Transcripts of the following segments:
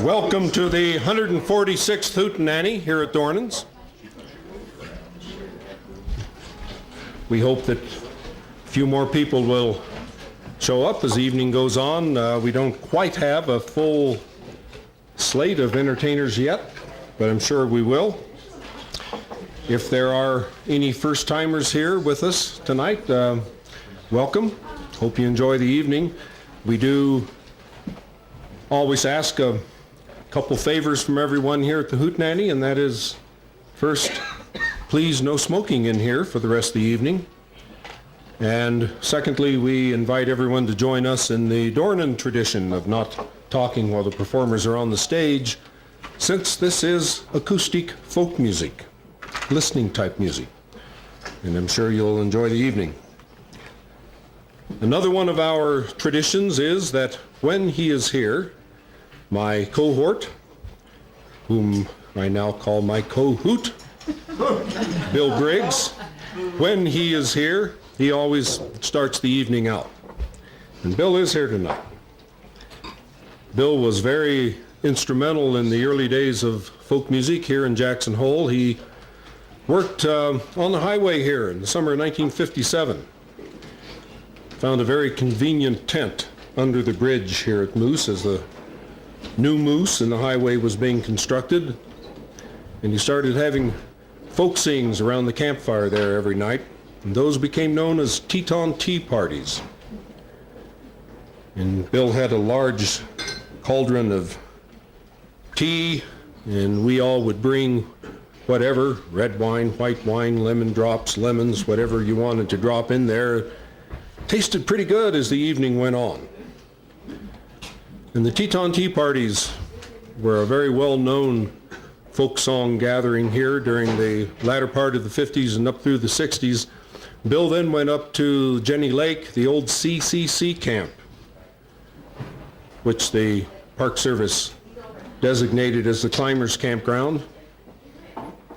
Welcome to the 146th Hootenanny here at Dornan's. We hope that a few more people will show up as the evening goes on. We don't quite have a full slate of entertainers yet, but I'm sure we will. If there are any first-timers here with us tonight, welcome. Hope you enjoy the evening. We do always ask a couple favors from everyone here at the Hootenanny, and that is, first, please no smoking in here for the rest of the evening. And secondly, we invite everyone to join us in the Dornan tradition of not talking while the performers are on the stage, since this is acoustic folk music, listening type music. And I'm sure you'll enjoy the evening. Another one of our traditions is that when he is here, my cohort, whom I now call my co-hoot, Bill Briggs, when he is here, he always starts the evening out. And Bill is here tonight. Bill was very instrumental in the early days of folk music here in Jackson Hole. He worked on the highway here in the summer of 1957. Found a very convenient tent under the bridge here at Moose as the new Moose and the highway was being constructed. And he started having folk sings around the campfire there every night. And those became known as Teton tea parties. And Bill had a large cauldron of tea, and we all would bring whatever, red wine, white wine, lemon drops, lemons, whatever you wanted to drop in there. Tasted pretty good as the evening went on. And the Teton tea parties were a very well-known folk song gathering here during the latter part of the 50s and up through the 60s. Bill then went up to Jenny Lake, the old CCC camp, which the Park Service designated as the climbers' campground.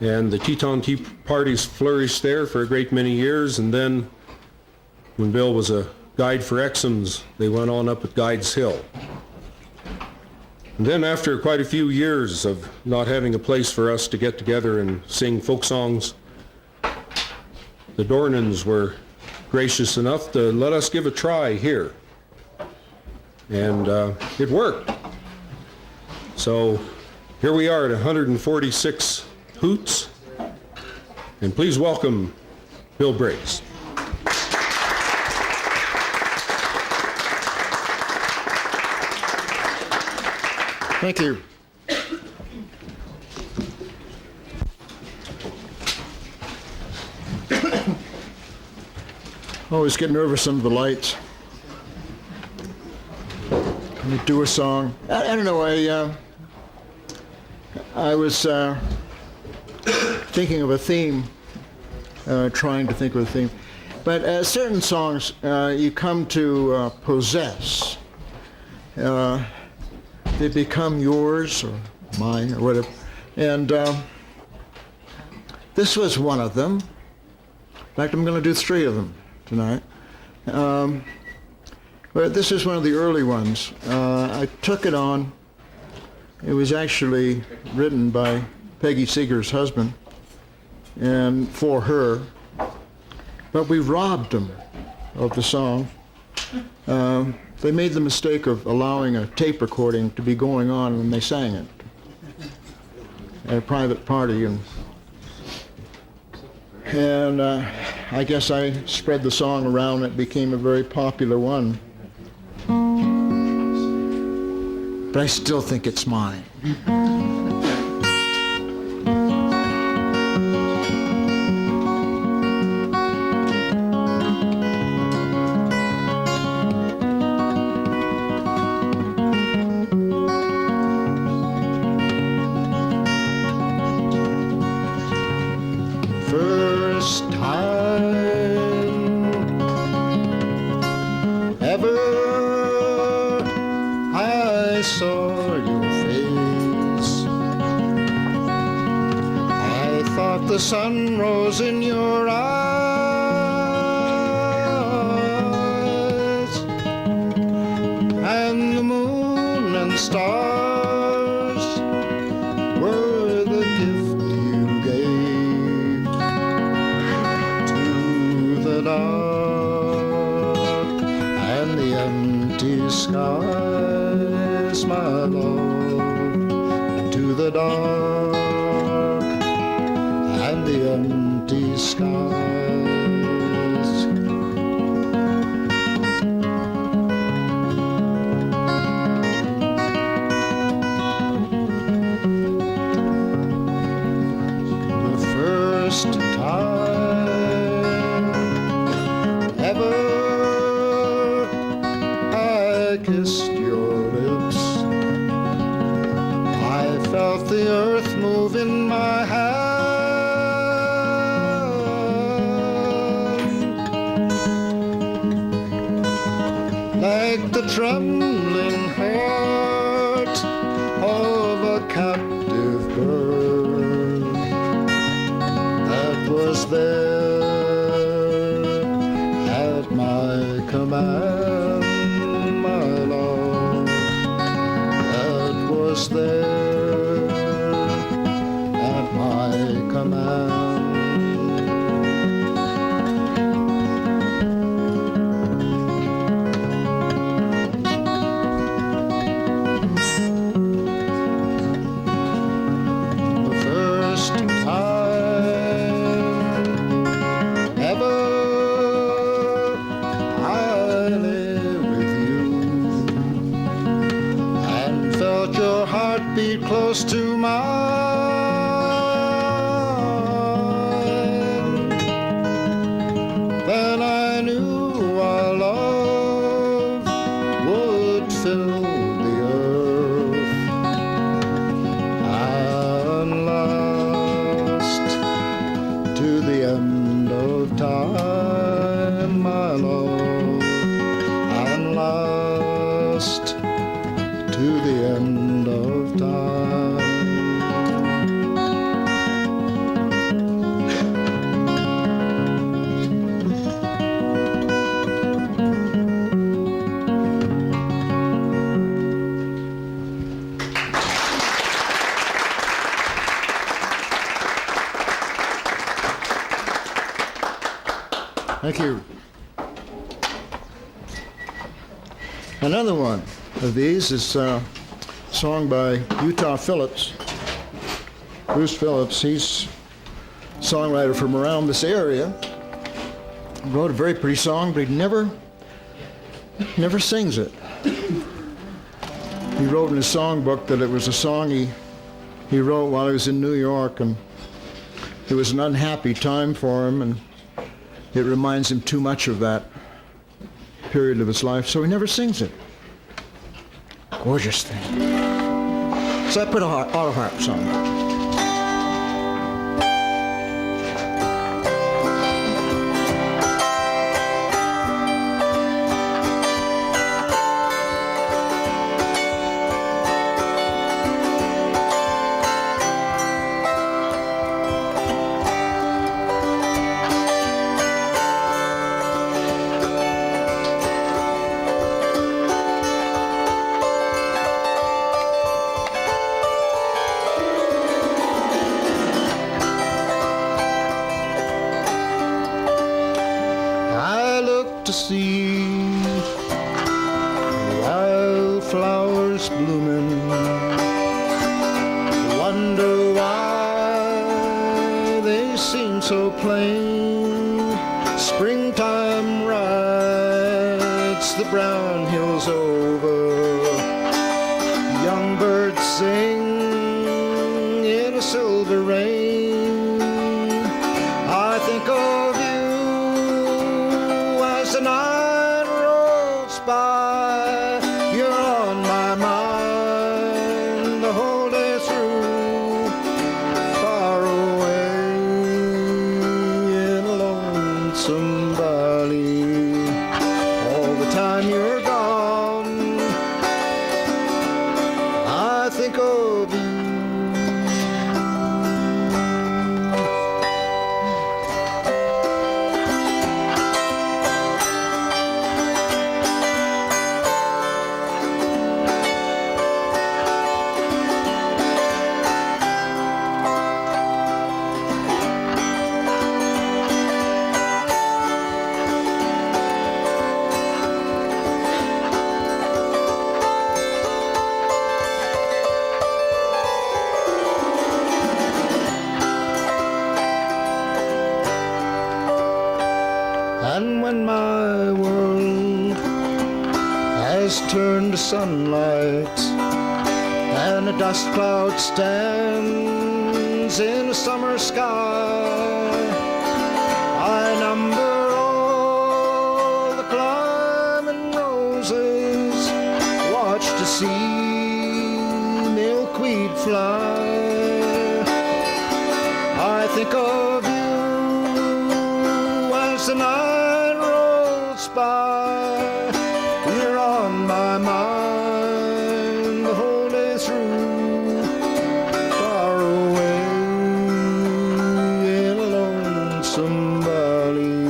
And the Teton tea parties flourished there for a great many years, and then when Bill was a guide for Exums, they went on up at Guides Hill. And then after quite a few years of not having a place for us to get together and sing folk songs, the Dornans were gracious enough to let us give a try here. And it worked. So here we are at 146 Hoots, and please welcome Bill Briggs. Thank you. Always get nervous under the lights. When you do a song. I don't know, I was thinking of a theme, trying to think of a theme. But certain songs you come to possess. They become yours or mine or whatever. And this was one of them. In fact, I'm going to do 3 of them tonight. But this is one of the early ones. I took it on. It was actually written by Peggy Seeger's husband and for her. But we robbed him of the song. They made the mistake of allowing a tape recording to be going on when they sang it at a private party, and I guess I spread the song around. It became a very popular one, but I still think it's mine. The sun rose in your eyes, and the moon and stars skies, my love, into the dark and the empty skies. The first time ever I kissed your lips, I felt the earth move in my hand, like the trembling heart of a captive bird that was there at my command, my love, that was there at my command. The first time ever I lay with you and felt your heartbeat close to mine. Then I knew our love would fill the earth and last to the end of time, my love, and last to the end of time. Thank you. Another one of these is a song by Utah Phillips. Bruce Phillips, he's a songwriter from around this area. Wrote a very pretty song, but he never sings it. He wrote in his songbook that it was a song he wrote while he was in New York, and it was an unhappy time for him, and it reminds him too much of that period of his life, so he never sings it. Gorgeous thing. So I put a auto harp song. To see wildflowers blooming, wonder why they seem so plain. Springtime rides the brown hills over, young birds sing in a silver rain. I think of the night rolls by, you're on my mind the whole day through, far away in a lonesome valley. All the time you're gone, I think of when a dust cloud stands in a summer sky. I number all the climbing roses, watch to see milkweed fly. I think of you as the night rolls by. You're on my mind the whole day through, far away in a lonesome valley.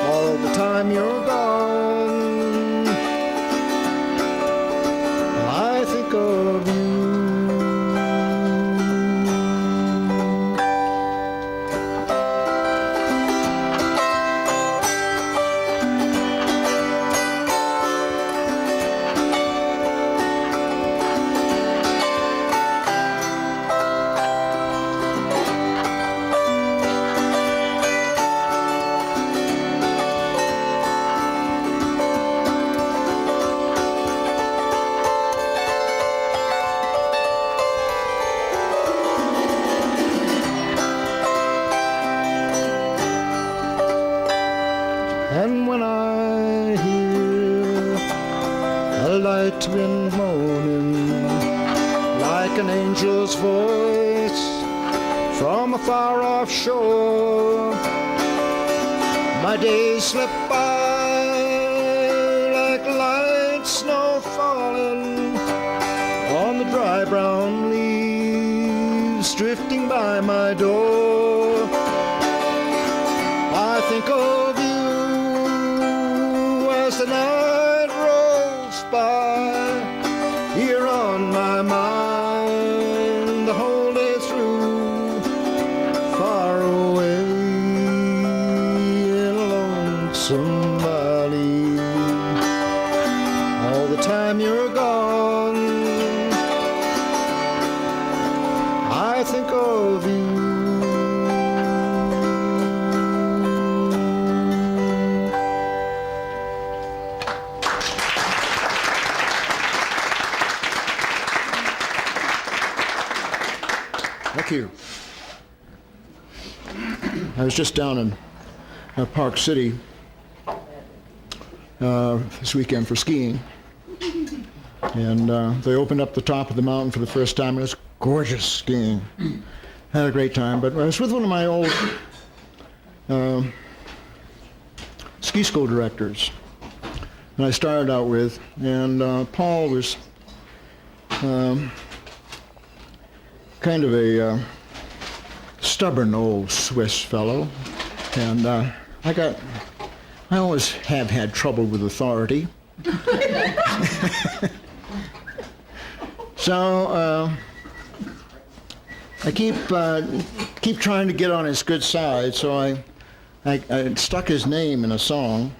All the time you're gone, I think of you. And when I hear a light wind moaning like an angel's voice from a far-off shore, my days slip by like light snow falling on the dry brown leaves drifting by my door. I think of you as the night rolls by. You're on my mind the whole day through, far away in a lonesome valley. All the time you're gone, I think of you. Thank you. I was just down in Park City this weekend for skiing, and they opened up the top of the mountain for the first time. It was gorgeous skiing. Had a great time, but I was with one of my old ski school directors, and I started out with, and Paul was kind of a stubborn old Swiss fellow, and I always have had trouble with authority. So I keep trying to get on his good side, so I stuck his name in a song.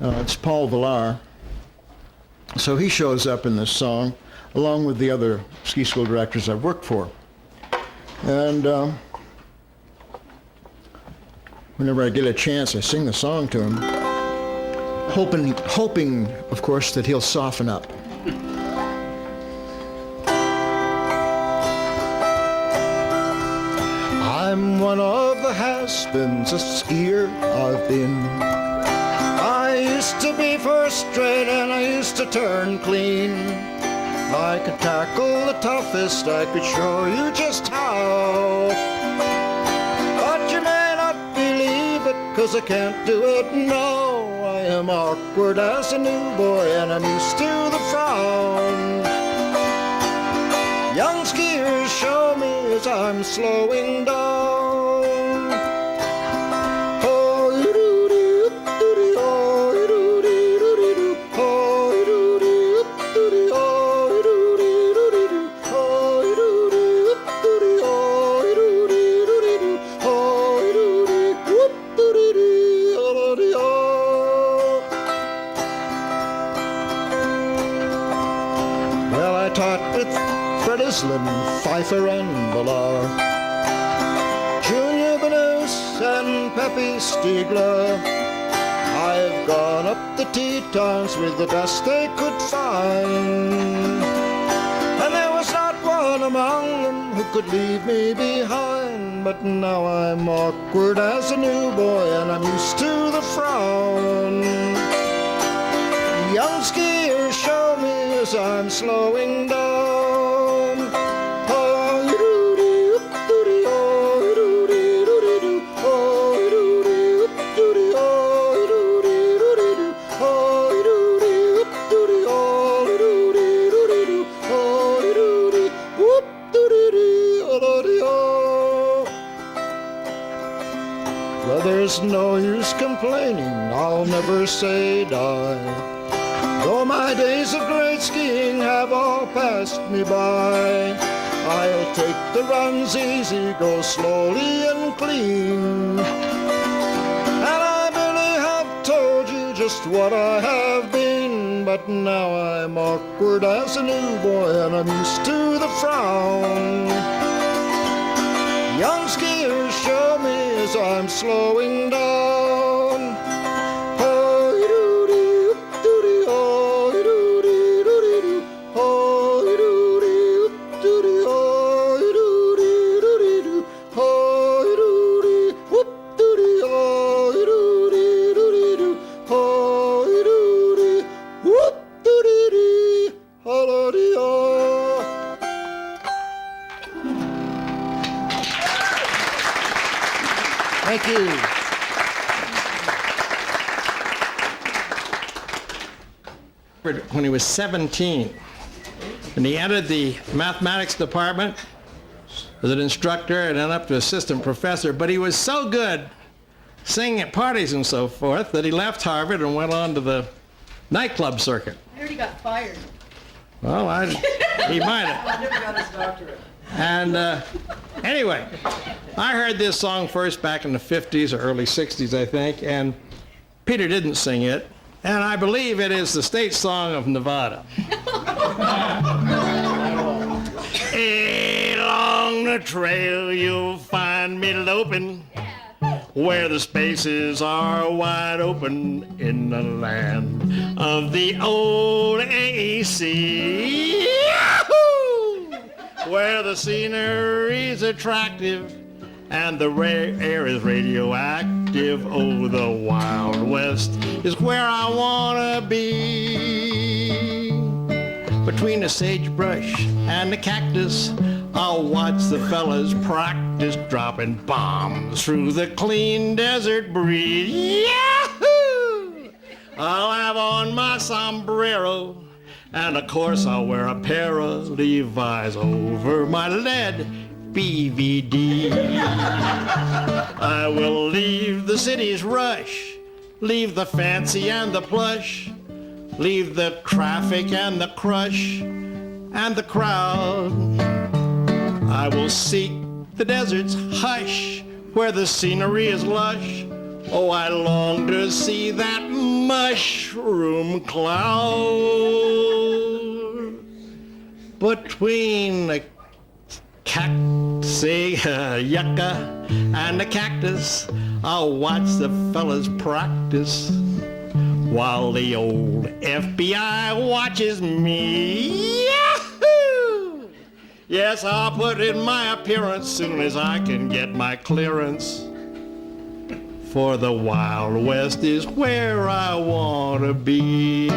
It's Paul Villar. So he shows up in this song, along with the other ski school directors I've worked for. And whenever I get a chance, I sing the song to him, hoping, of course, that he'll soften up. I'm one of the has-beens, a skier I've been. I used to be first rate and I used to turn clean. I could tackle the toughest, I could show you just how. But you may not believe it, 'cause I can't do it now. I am awkward as a new boy and I'm used to the frown. Young skiers show me as I'm slowing down. Pfeiffer and Villar, Junior Benus and Pepe Stiegler. I've gone up the Tetons with the best they could find. among them who could leave me behind. But now I'm awkward as a new boy, and I'm used to the frown. Young skiers show me as I'm slowing down. Oh, doo-dee, doo-dee, oh, doo-dee, doo-dee-doo, oh, doo-dee, doo-dee, oh, doo-dee, doo-dee-doo, oh, doo-dee, doo-dee, oh, doo-dee, doo-dee-doo, oh, doo-dee, whoop, doo-dee-dee, oh-dee, oh. Well, there's no use complaining, I'll never say die. Though my days of great skiing have all passed me by, I'll take the runs easy, go slowly and clean. And I really have told you just what I have been, but now I'm awkward as a new boy, and I'm used to the frown. Young skiers show me as I'm slowing down. Thank you. When he was 17, and he entered the mathematics department as an instructor and then up to assistant professor, but he was so good singing at parties and so forth that he left Harvard and went on to the nightclub circuit. I heard he got fired. Well, he might have. I never got his doctorate. And anyway, I heard this song first back in the 50s or early 60s, I think, and Peter didn't sing it, and I believe it is the state song of Nevada. Along the trail you'll find me loping, where the spaces are wide open in the land of the old AC. Yahoo! Where the scenery's attractive and the air is radioactive. Oh, the Wild West is where I wanna be. Between the sagebrush and the cactus, I'll watch the fellas practice dropping bombs through the clean desert breeze. Yahoo! I'll have on my sombrero, and of course I'll wear a pair of Levi's over my lead BVD. I will leave the city's rush, leave the fancy and the plush, leave the traffic and the crush and the crowd. I will seek the desert's hush, where the scenery is lush. Oh, I long to see that mushroom cloud. Between the yucca and the cactus, I'll watch the fellas practice while the old FBI watches me. Yahoo! Yes, I'll put in my appearance soon as I can get my clearance. For the Wild West is where I want to be.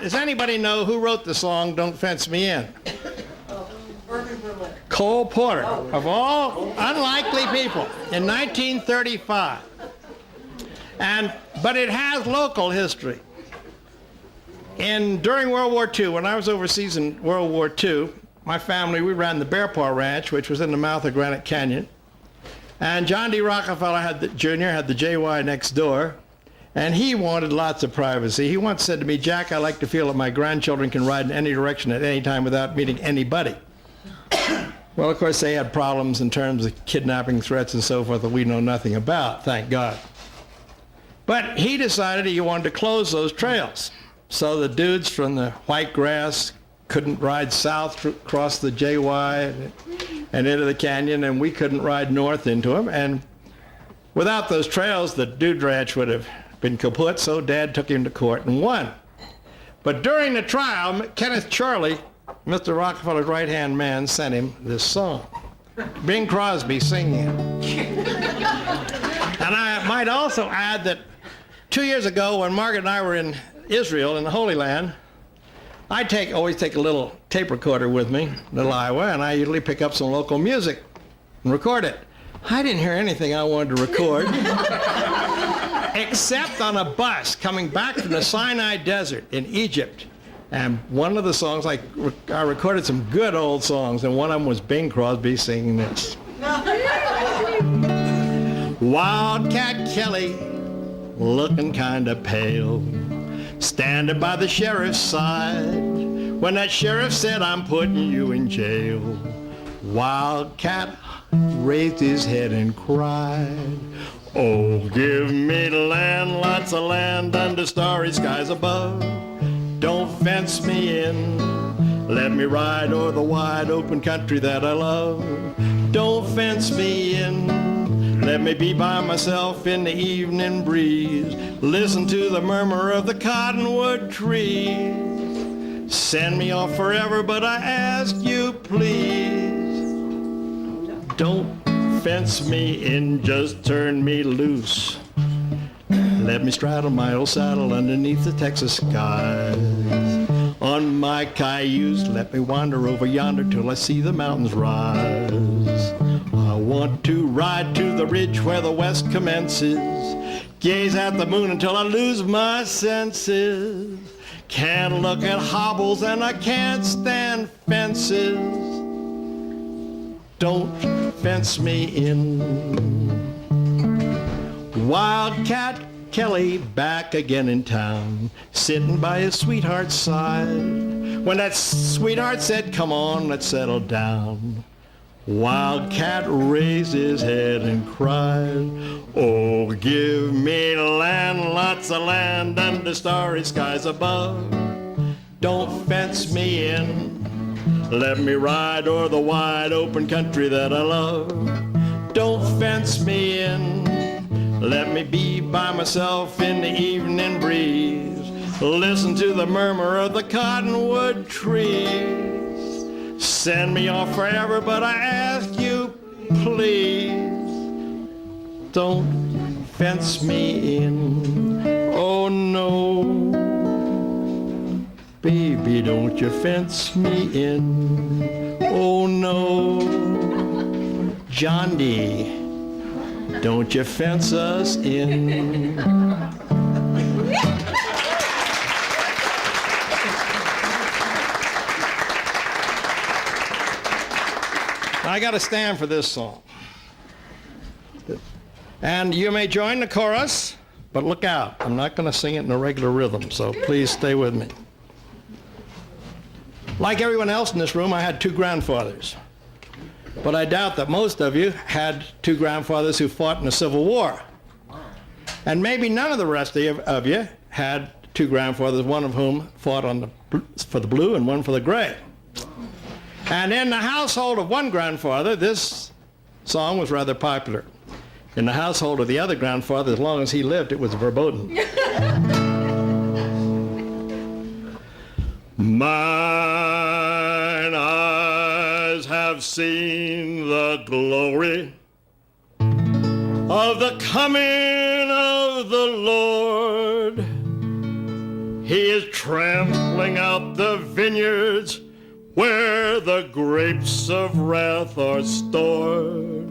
Does anybody know who wrote the song Don't Fence Me In? Cole Porter, of all unlikely people, in 1935. But it has local history. During World War II, when I was overseas in World War II, my family, we ran the Bear Paw Ranch, which was in the mouth of Granite Canyon. And John D. Rockefeller Jr. had the JY next door, and he wanted lots of privacy. He once said to me, "Jack, I like to feel that my grandchildren can ride in any direction at any time without meeting anybody." Well, of course, they had problems in terms of kidnapping threats and so forth that we know nothing about, thank God. But he decided he wanted to close those trails. So the dudes from the White Grass couldn't ride south across the JY and into the canyon, and we couldn't ride north into them. And Without those trails, the dude ranch would have been kaput, so Dad took him to court and won. But during the trial, Kenneth Charlie, Mr. Rockefeller's right-hand man, sent him this song. Bing Crosby singing it. And I might also add that 2 years ago, when Margaret and I were in Israel, in the Holy Land, I always take a little tape recorder with me, little Iowa, and I usually pick up some local music and record it. I didn't hear anything I wanted to record, except on a bus coming back from the Sinai Desert in Egypt. And one of the songs, I recorded some good old songs, and one of them was Bing Crosby singing this. Wildcat Kelly, looking kind of pale, standing by the sheriff's side, when that sheriff said, I'm putting you in jail. Wildcat raised his head and cried, oh, give me the land, lots of land under starry skies above. Don't fence me in, let me ride o'er the wide open country that I love. Don't fence me in, let me be by myself in the evening breeze, listen to the murmur of the cottonwood trees. Send me off forever, but I ask you please, don't fence me in, just turn me loose. Let me straddle my old saddle underneath the Texas skies. On my cayuse, let me wander over yonder till I see the mountains rise. I want to ride to the ridge where the west commences, gaze at the moon until I lose my senses. Can't look at hobbles and I can't stand fences. Don't fence me in. Wildcat Kelly back again in town, sitting by his sweetheart's side, when that sweetheart said, come on, let's settle down. Wildcat raised his head and cried, oh, give me land, lots of land under starry skies above. Don't fence me in, let me ride o'er the wide open country that I love. Don't fence me in, let me be by myself in the evening breeze, listen to the murmur of the cottonwood trees. Send me off forever, but I ask you please, don't fence me in. Oh no, baby, don't you fence me in. Oh no, John D., don't you fence us in. I got to stand for this song. And you may join the chorus, but look out. I'm not going to sing it in a regular rhythm, so please stay with me. Like everyone else in this room, I had two grandfathers. But I doubt that most of you had two grandfathers who fought in the Civil War. And maybe none of the rest of you had two grandfathers, one of whom fought for the blue and one for the gray. And in the household of one grandfather, this song was rather popular. In the household of the other grandfather, as long as he lived, it was verboten. Mine eyes have seen the glory of the coming of the Lord. He is trampling out the vineyards where the grapes of wrath are stored.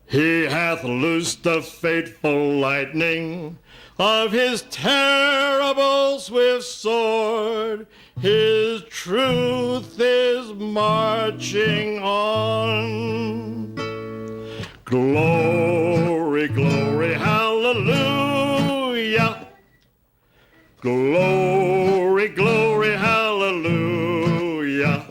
He hath loosed the fateful lightning of his terrible swift sword. His truth is marching on. Glory, glory, hallelujah. Glory, glory, hallelujah.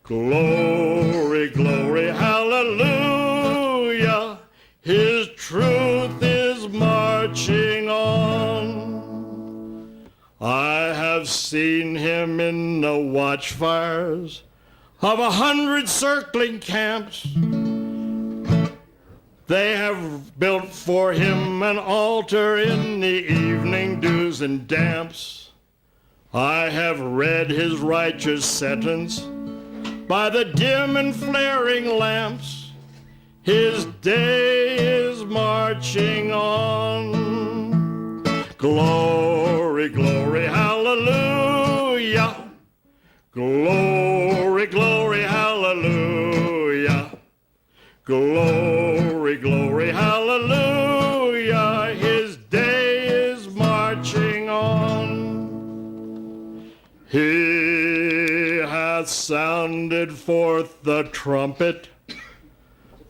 Glory, glory, hallelujah. His truth is marching on. I have seen him in the watchfires of 100 circling camps, They have built for him an altar in the evening dews and damps. I have read his righteous sentence by the dim and flaring lamps. His day is marching on. Glory, glory, hallelujah. Glory, glory, hallelujah. Glory, glory, hallelujah. His day is marching on. He hath sounded forth the trumpet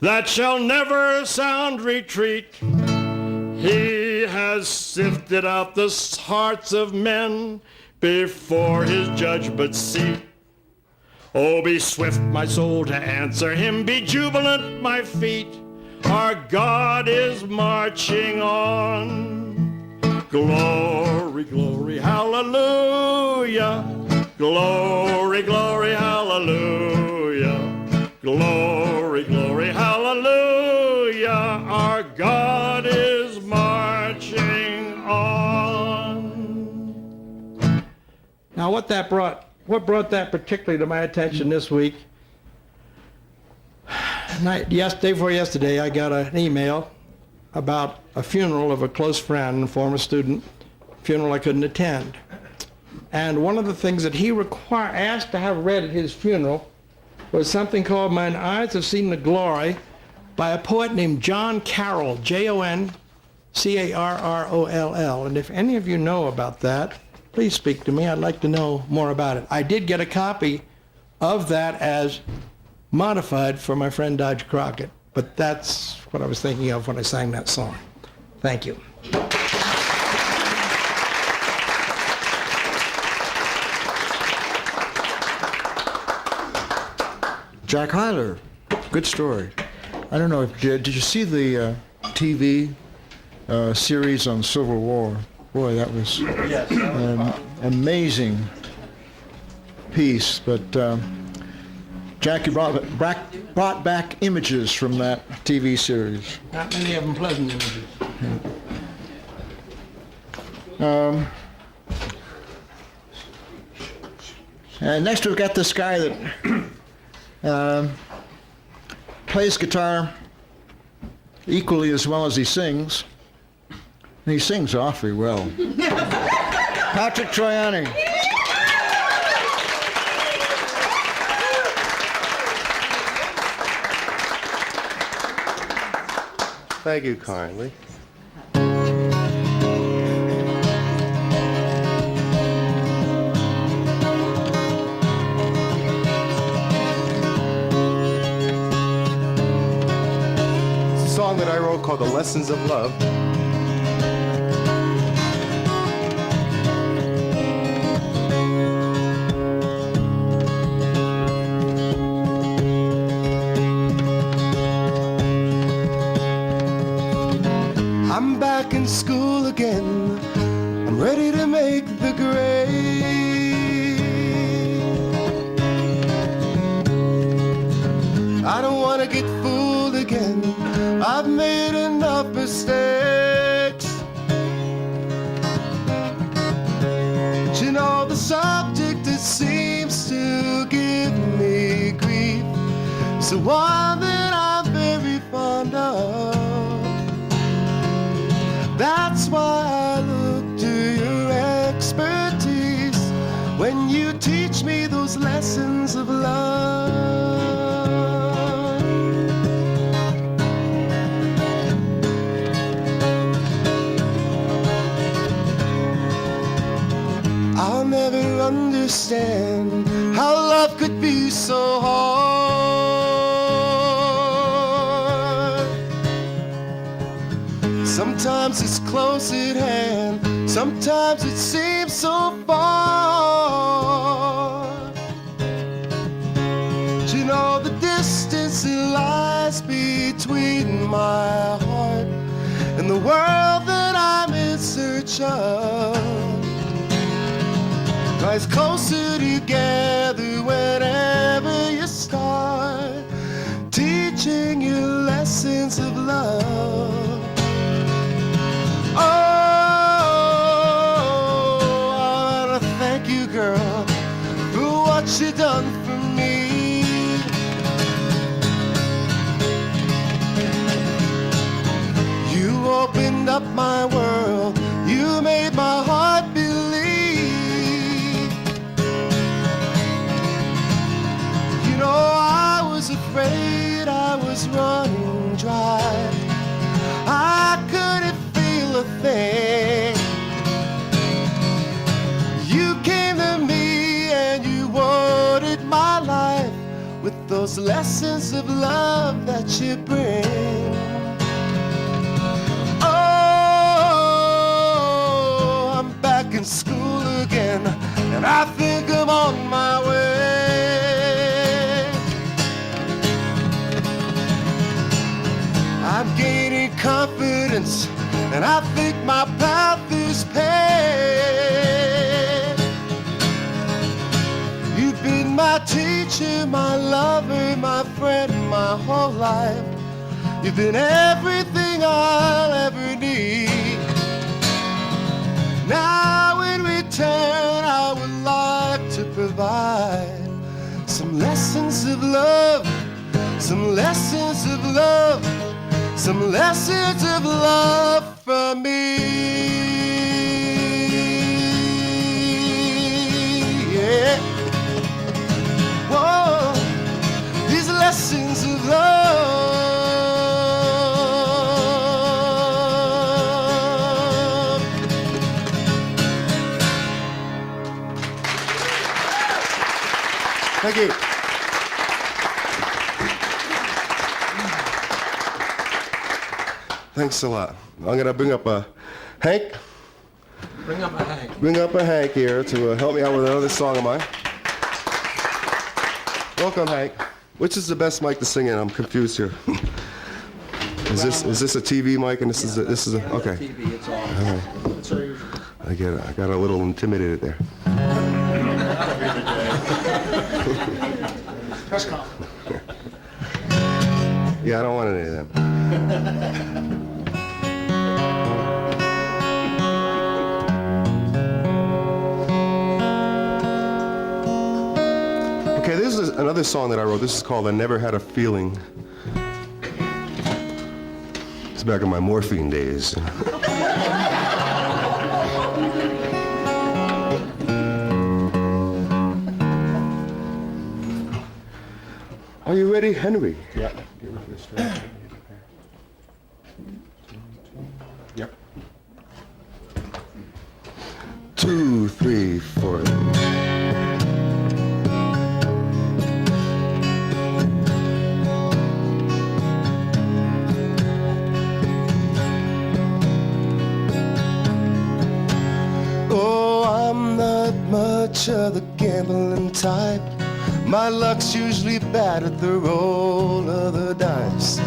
that shall never sound retreat. He has sifted out the hearts of men before his judgment seat. Oh, be swift, my soul, to answer him. Be jubilant, my feet. Our God is marching on. Glory, glory, hallelujah. Glory, glory, hallelujah. Glory, glory, hallelujah. Our God is marching on. Now, what brought that particularly to my attention this week, day before yesterday, I got an email about a funeral of a close friend, a former student, funeral I couldn't attend. And one of the things that he asked to have read at his funeral was something called Mine Eyes Have Seen the Glory by a poet named John Carroll, Joncarroll. And if any of you know about that, please speak to me. I'd like to know more about it. I did get a copy of that as modified for my friend Dodge Crockett, but that's what I was thinking of when I sang that song. Thank you. Jack Hyler, good story. I don't know, did you see the TV series on Civil War? Boy, that was an amazing piece. But Jackie brought back images from that TV series. Not many of them pleasant images. And next we've got this guy that plays guitar equally as well as he sings. And he sings awfully well. Patrick Troiani. Thank you kindly. It's a song that I wrote called The Lessons of Love. I'm back in school again. I'm ready to make the grade. I don't want to get fooled again. I've made enough mistakes. But you know, the subject that seems to give me grief is the one that I'm very fond of. That's why I look to your expertise when you teach me those lessons of love. I'll never understand how love could be so hard. Sometimes it's close at hand, sometimes it seems so far. But you know, the distance that lies between my heart and the world that I'm in search of lies closer together whenever you start teaching your lessons of love. love. Oh, I wanna thank you, girl, for what you done for me. You opened up my world, you made my heart believe. You know, I was afraid I was running dry. I couldn't feel a thing. You came to me and you watered my life with those lessons of love that you bring. Oh, I'm back in school again, and I think I'm on my way. I'm gaining confidence, and I think my path is paved. You've been my teacher, my lover, my friend, my whole life. You've been everything I'll ever need. Now in return, I would like to provide some lessons of love, some lessons of love, some lessons of love from me. Yeah. Whoa, these lessons of love. Thank you. Thanks a lot. I'm gonna bring up Hank. Bring up a Hank. Bring up a Hank here to help me out with another song of mine. Welcome, Hank. Which is the best mic to sing in? I'm confused here. Is this a TV mic and this is a okay. TV, it's all. All right. I get it. I got a little intimidated there. Press conference. Yeah, I don't want any of them. Okay, this is another song that I wrote. This is called I Never Had a Feeling. It's back in my morphine days. Are you ready, Henry? Yeah. Get rid of this track. Yep. 2, 3, 4. Oh, I'm not much of the gambling type. My luck's usually bad at the roll of the dice.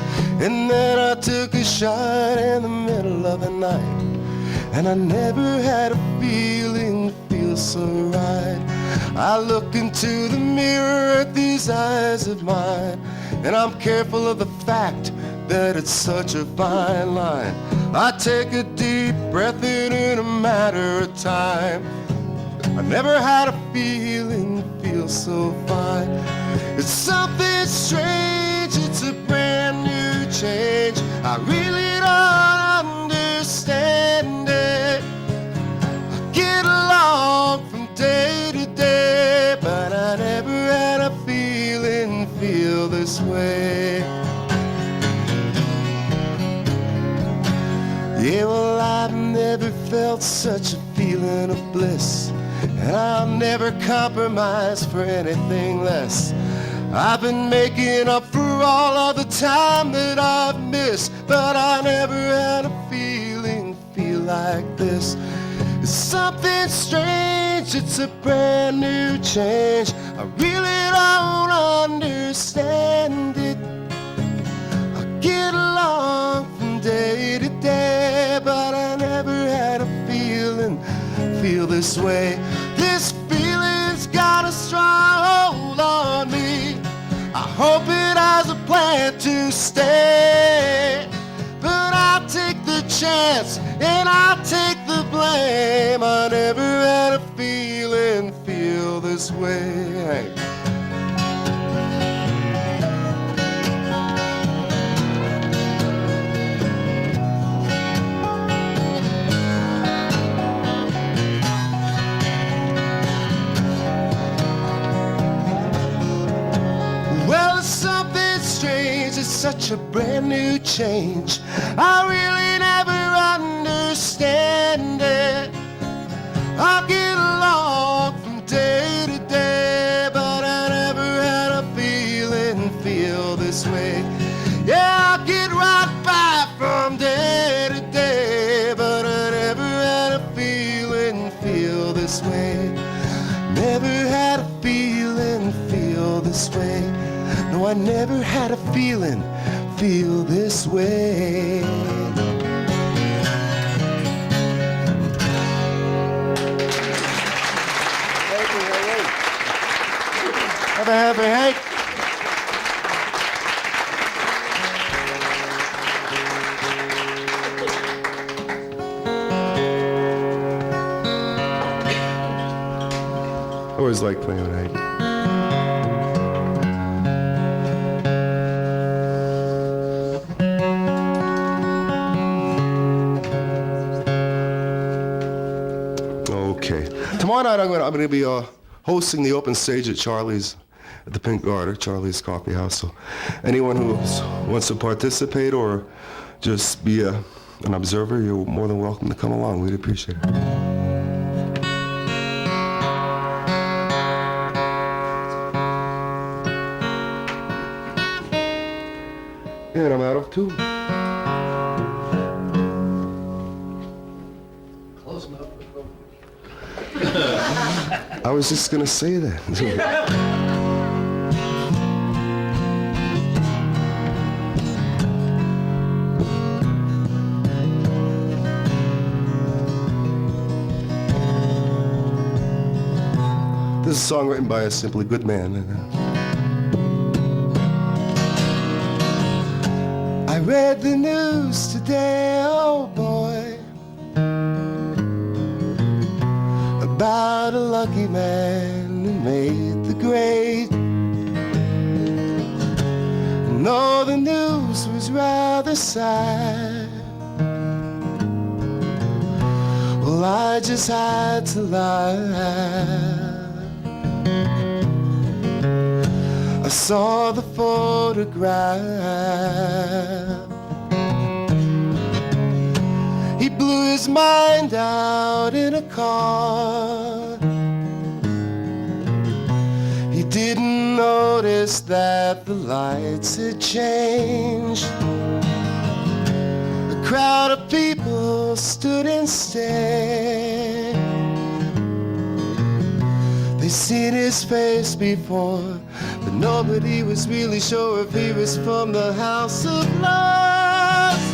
And then I took a shot in the middle of the night, and I never had a feeling feel so right. I look into the mirror at these eyes of mine, and I'm careful of the fact that it's such a fine line. I take a deep breath in a matter of time. I never had a feeling feel so fine. It's something strange, it's a brand new change. I really don't understand it. I get along from day to day, but I never had a feeling feel this way. Yeah, well, I've never felt such a feeling of bliss, and I'll never compromise for anything less. I've been making up for all of the time that I've missed, but I never had a feeling feel like this. It's something strange, it's a brand new change. I really don't understand it. I get along from day to day, but I never had a feeling feel this way. This feeling's got a strong hold on me. I hope it has a plan to stay. chance, and I'll take the blame. I never had a feeling feel this way. Well, it's something strange, it's such a brand new change. I really never understand it. I get along from day to day, but I never had a feeling feel this way. Yeah, I get right by from day to day, but I never had a feeling feel this way. Never had a feeling feel this way. No, I never had a feeling feel this way. Have a happy Hank. I always like playing with Hank. Okay. Tomorrow night I'm going to be hosting the open stage at Charlie's, at the Pink Garter, Charlie's Coffee House. So anyone who wants to participate or just be an observer, you're more than welcome to come along. We'd appreciate it. And I'm out of tune. I was just gonna say that. This is a song written by a simply good man. I read the news today, oh boy, about a lucky man who made the grade. No, the news was rather sad. Well, I just had to laugh. I saw the photograph. He blew his mind out in a car. He didn't notice that the lights had changed. A crowd of people stood and stared. They seen his face before, but nobody was really sure if he was from the House of Lords.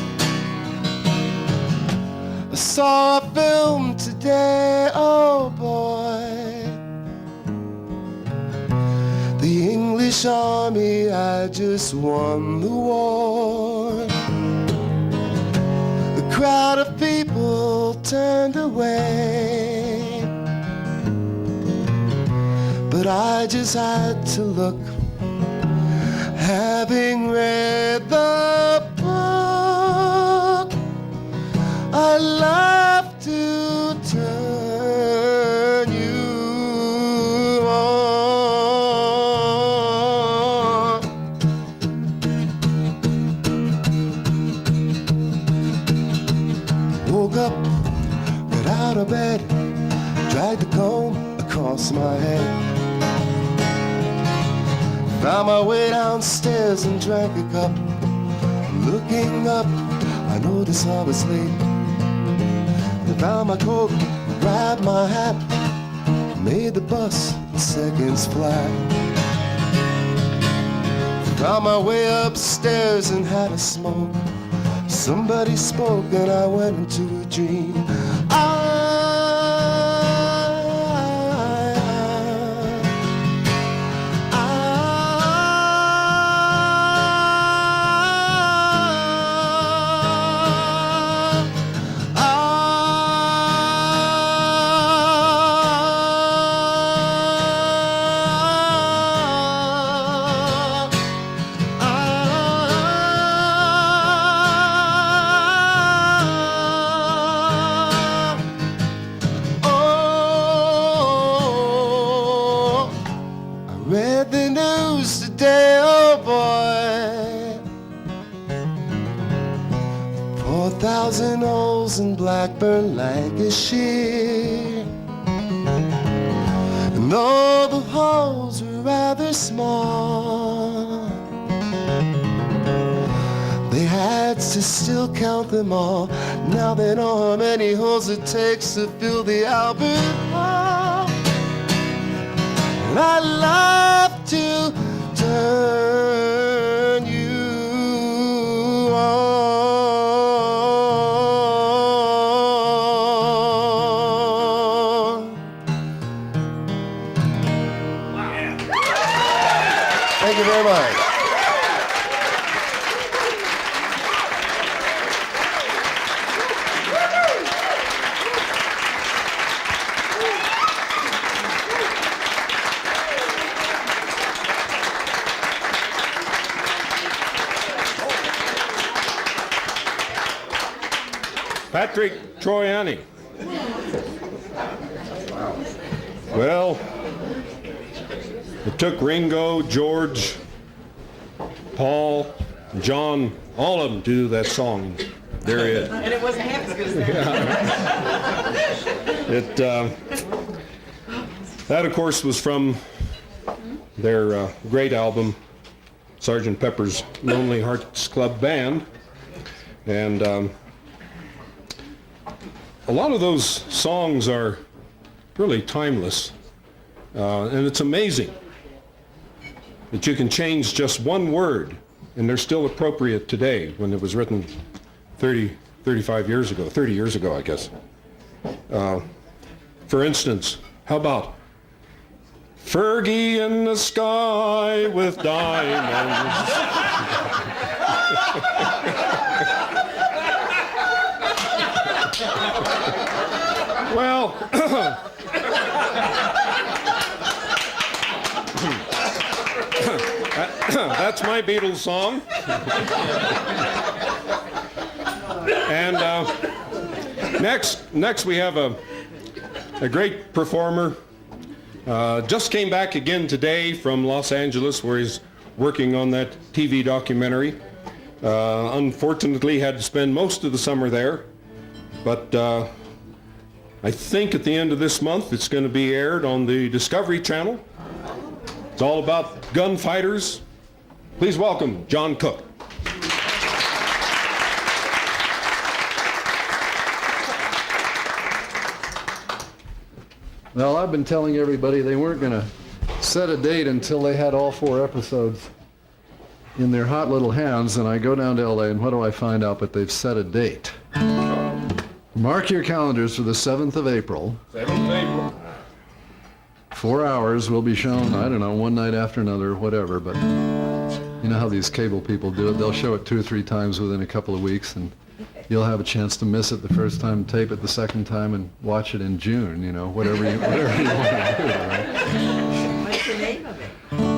I saw a film today, oh boy. The English army had just won the war. The crowd of people turned away, but I just had to look. Having read the book, I love to turn you on. Woke up, got out of bed, dragged the comb across my head. Found my way downstairs and drank a cup. Looking up, I noticed I was late. I found my coat, grabbed my hat, made the bus in seconds flat. Found my way upstairs and had a smoke. Somebody spoke and I went into a dream. 4,000 holes in Blackburn, Lancashire. And though the holes were rather small, they had to still count them all. Now they know how many holes it takes to fill the Albert Hall. And I'd love to turn you on. Thank you very much. Patrick Troiani. Well, it took Ringo, George, Paul, John, all of them to do that song. There it is. And it wasn't half as good as that. That, of course, was from their great album, Sgt. Pepper's Lonely Hearts Club Band. And a lot of those songs are really timeless. And it's amazing that you can change just one word and they're still appropriate today when it was written 35 years ago, 30 years ago, I guess. For instance, how about Fergie in the sky with diamonds? Well, that's my Beatles song. And next we have a great performer. Just came back again today from Los Angeles, where he's working on that TV documentary. Unfortunately, had to spend most of the summer there, but I think at the end of this month it's going to be aired on the Discovery Channel. It's all about gunfighters. Please welcome John Cook. Well, I've been telling everybody they weren't going to set a date until they had all 4 episodes in their hot little hands, and I go down to LA, and what do I find out but they've set a date. Mark your calendars for the 7th of April. 7th of April. 4 hours will be shown, I don't know, one night after another, whatever, but you know how these cable people do it. They'll show it 2 or 3 times within a couple of weeks, and you'll have a chance to miss it the first time, tape it the second time, and watch it in June, you know, whatever you want to do, right? What's the name of it?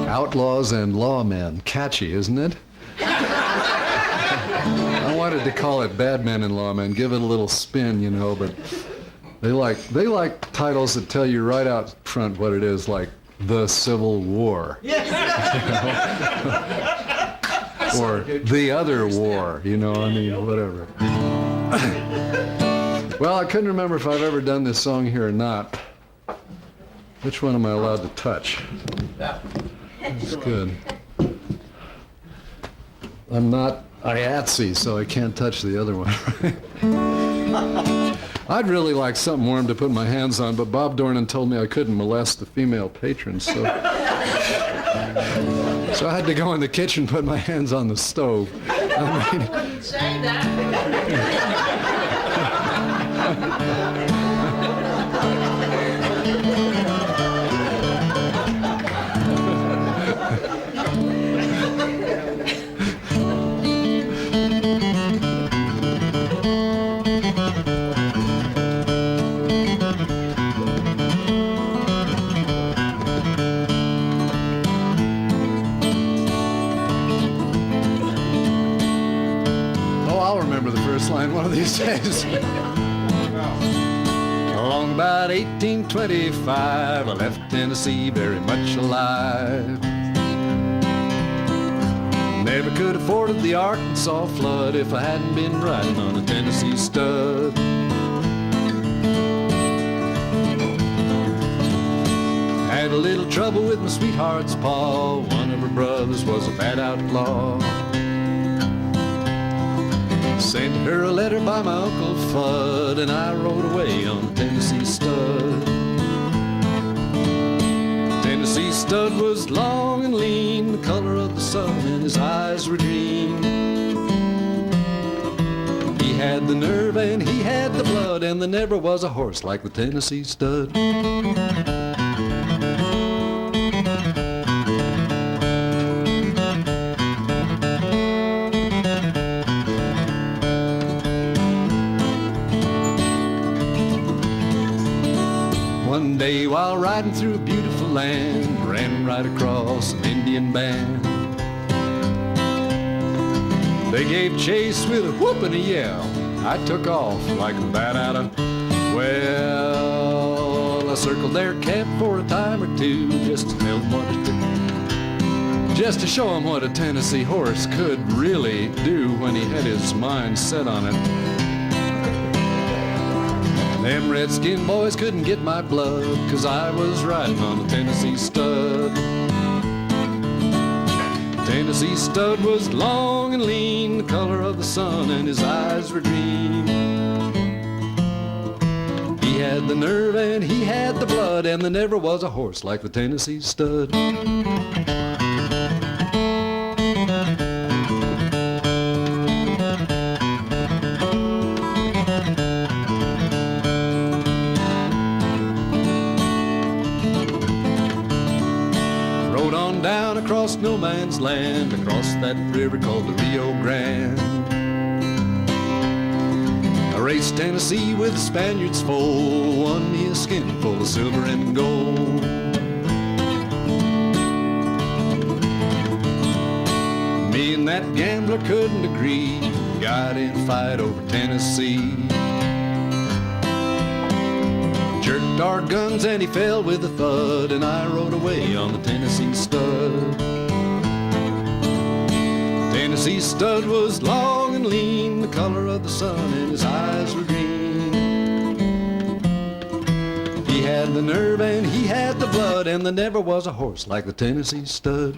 Outlaws and Lawmen. Catchy, isn't it? I wanted to call it Bad Men and Lawmen, give it a little spin, you know, but they like titles that tell you right out front what it is, like The Civil War. Or The Other War, you know, I mean, whatever. Well, I couldn't remember if I've ever done this song here or not. Which one am I allowed to touch? That's good. I'm not IATSE, so I can't touch the other one. I'd really like something warm to put my hands on, but Bob Dornan told me I couldn't molest the female patrons, so I had to go in the kitchen and put my hands on the stove. I mean, Say that. line one of these days. Along about 1825, I left Tennessee very much alive. Never could have afforded the Arkansas flood if I hadn't been riding on a Tennessee stud. Had a little trouble with my sweetheart's paw. One of her brothers was a bad outlaw. Sent her a letter by my Uncle Fudd, and I rode away on a Tennessee stud. Tennessee stud was long and lean, the color of the sun, and his eyes were green. He had the nerve and he had the blood, and there never was a horse like the Tennessee stud. One day while riding through a beautiful land, ran right across an Indian band. They gave chase with a whoop and a yell. I took off like a bat out of well. I circled their camp for a time or two, just to tell them what just to show them what a Tennessee horse could really do when he had his mind set on it. Them redskin boys couldn't get my blood, 'cause I was riding on a Tennessee stud. Tennessee stud was long and lean, the color of the sun, and his eyes were green. He had the nerve and he had the blood, and there never was a horse like the Tennessee stud. Down across no man's land, across that river called the Rio Grande. I raced Tennessee with the Spaniards foal, won me a skin full of silver and gold. Me and that gambler couldn't agree, got in a fight over Tennessee. Jerked our guns and he fell with a thud, and I rode away on the Tennessee stud. Tennessee stud was long and lean, the color of the sun, and his eyes were green. He had the nerve and he had the blood, and there never was a horse like the Tennessee stud.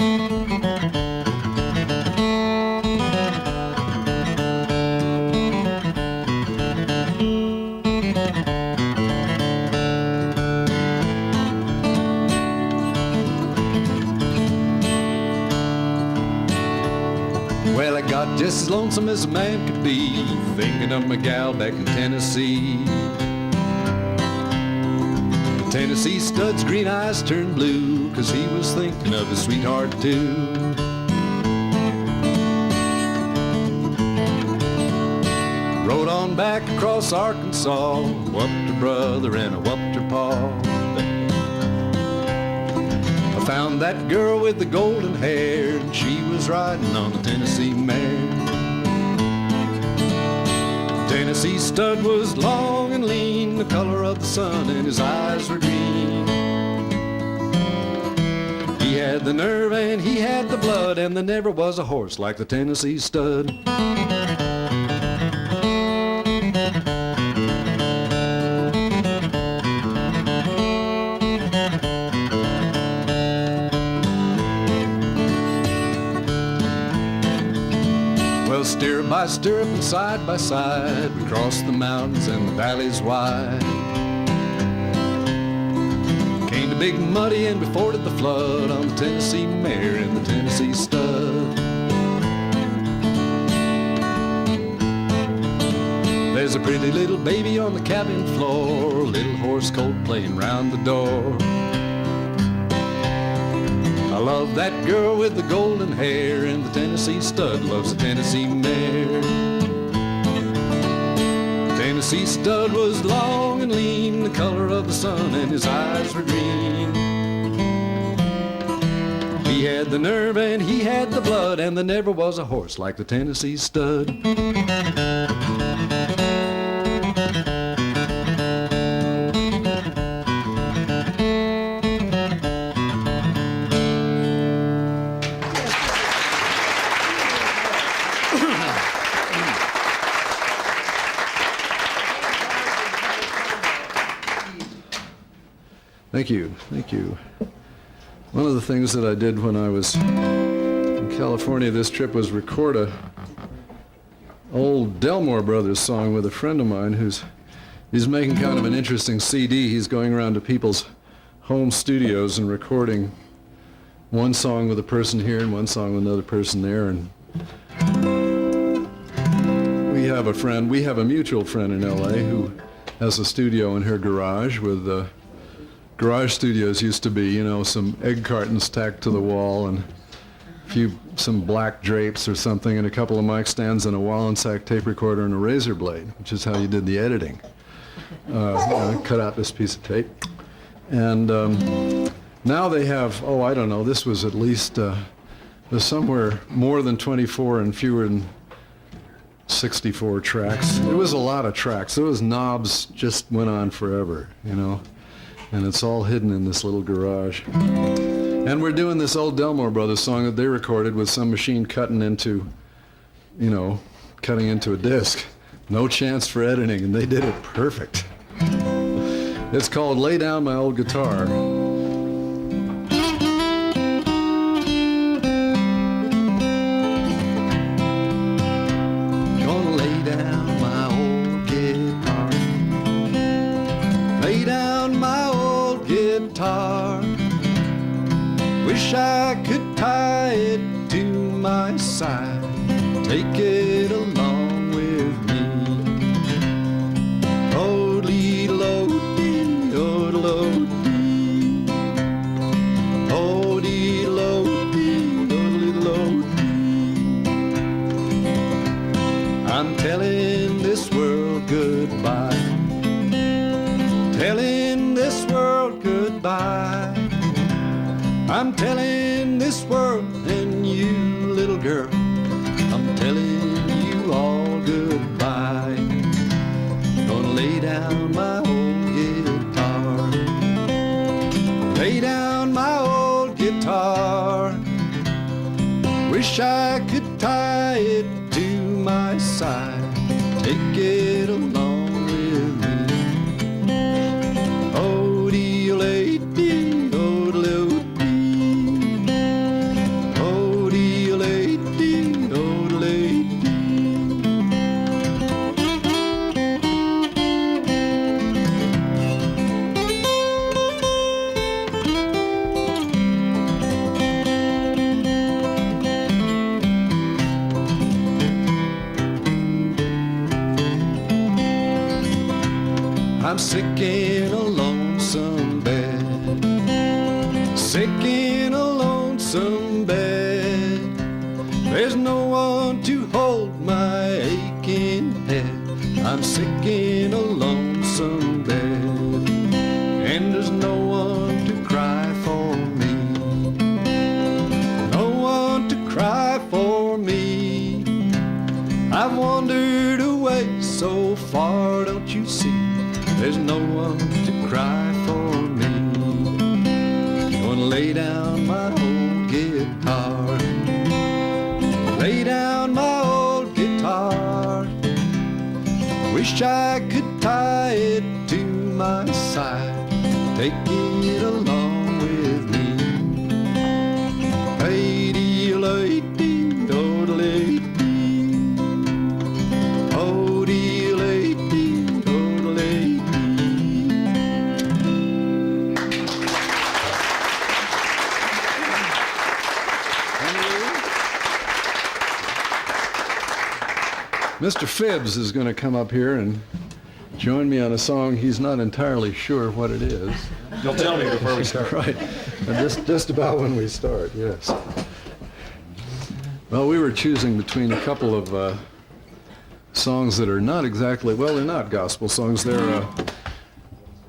Well, I got just as lonesome as a man could be, thinking of my gal back in Tennessee. The Tennessee stud's green eyes turned blue, 'cause he was thinking of his sweetheart too. Rode on back across Arkansas, whooped her brother and I whooped her pa. I found that girl with the golden hair, and she was riding on a Tennessee mare. Tennessee stud was long and lean, the color of the sun, and his eyes were green. He had the nerve and he had the blood, and there never was a horse like the Tennessee stud. Well, stirrup by stirrup and side by side, we crossed the mountains and the valleys wide. Came to Big Muddy and we forded the flood on the Tennessee mare and the Tennessee stud. There's a pretty little baby on the cabin floor, a little horse colt playing round the door. I love that girl with the golden hair, and the Tennessee stud loves the Tennessee mare. Tennessee stud was long and lean, the color of the sun, and his eyes were green. He had the nerve and he had the blood, and there never was a horse like the Tennessee stud. Thank you, thank you. One of the things that I did when I was in California this trip was record a old Delmore Brothers song with a friend of mine he's making kind of an interesting CD. He's going around to people's home studios and recording one song with a person here and one song with another person there. And we have a mutual friend in LA who has a studio in her garage with garage studios used to be, you know, some egg cartons tacked to the wall and some black drapes or something and a couple of mic stands and a Wallensack tape recorder and a razor blade, which is how you did the editing. Cut out this piece of tape. And now they have, I don't know, this was at least, there's somewhere more than 24 and fewer than 64 tracks. It was a lot of tracks. Those knobs just went on forever, you know, and it's all hidden in this little garage. And we're doing this old Delmore Brothers song that they recorded with some machine cutting into a disc. No chance for editing, and they did it perfect. It's called Lay Down My Old Guitar. Gonna lay down my old guitar. Lay down my old guitar. Wish I could tie it to my side. Take it along with me. Oh-dee-lo-dee, oh-dee-lo-dee. Oh-dee-lo-dee, oh-dee-lo-dee. I'm telling this world goodbye. Telling this world goodbye. I'm telling this world and you, little girl, I'm telling you all goodbye. Gonna lay down my old guitar. Lay down my old guitar. Wish I could tie it to my side. Take it along with me. Oh-dee-lo-dee, oh-dee-lo-dee. I'm sick in a lonesome bed. Sick in a lonesome bed. There's no one to hold my aching head. I'm sick in a lonesome bed. And there's no one to cry for me. No one to cry for me. I've wandered away so far, don't you see? There's no one to cry for me. Gonna lay down my old guitar. Lay down my old guitar. Wish I could tie it to my side. Take it along with me. Hey-dee-lo-dee, oh-dee-lo-dee. Oh-dee-lo-dee, oh-dee-lo-dee. Mr. Phibbs is going to come up here and join me on a song he's not entirely sure what it is. You'll tell me before we start. Right. And just about when we start, yes. Well, we were choosing between a couple of songs that are not exactly, well, they're not gospel songs. They're,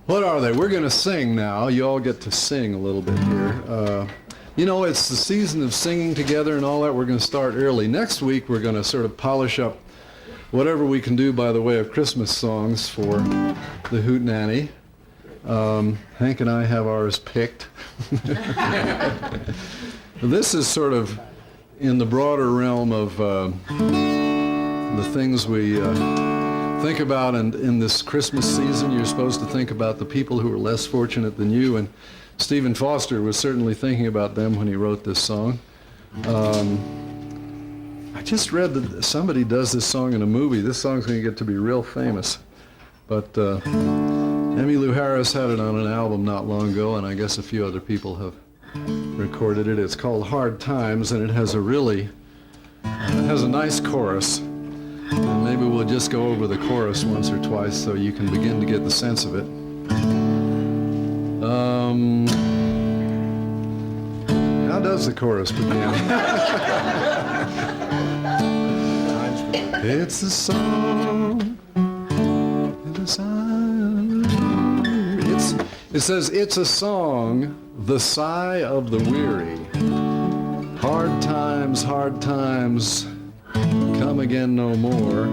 what are they? We're going to sing now. You all get to sing a little bit here. You know, it's the season of singing together and all that. We're going to start early. Next week, we're going to sort of polish up whatever we can do by the way of Christmas songs for the Hootenanny. Hank and I have ours picked. This is sort of in the broader realm of the things we think about, and in this Christmas season, you're supposed to think about the people who are less fortunate than you, and Stephen Foster was certainly thinking about them when he wrote this song. I just read that somebody does this song in a movie. This song's going to get to be real famous. But Emmylou Harris had it on an album not long ago, and I guess a few other people have recorded it. It's called Hard Times, and it has a nice chorus. And maybe we'll just go over the chorus once or twice so you can begin to get the sense of it. How does the chorus begin? It's a song. It says, it's a song, the sigh of the weary. Hard times, come again no more.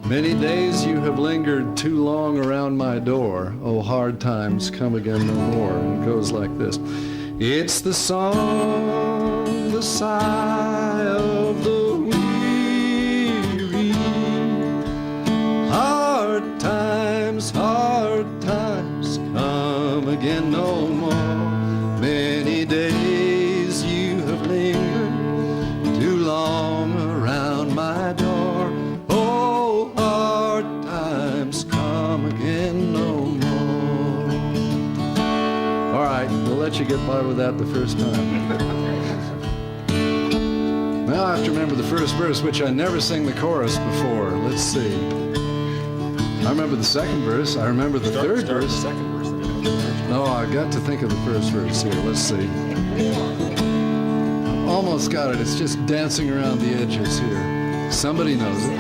Many days you have lingered too long around my door. Oh, hard times, come again no more. And it goes like this. It's the song, the sigh of the weary. Hard times, come again no more. Many days you have lingered too long around my door. Oh, hard times, come again no more. All right, we'll let you get by with that the first time. Now I have to remember the first verse, which I never sang the chorus before. Let's see. I remember the second verse. I remember the third verse. Second verse. No, I got to think of the first verse here. Let's see. Almost got it. It's just dancing around the edges here. Somebody knows it.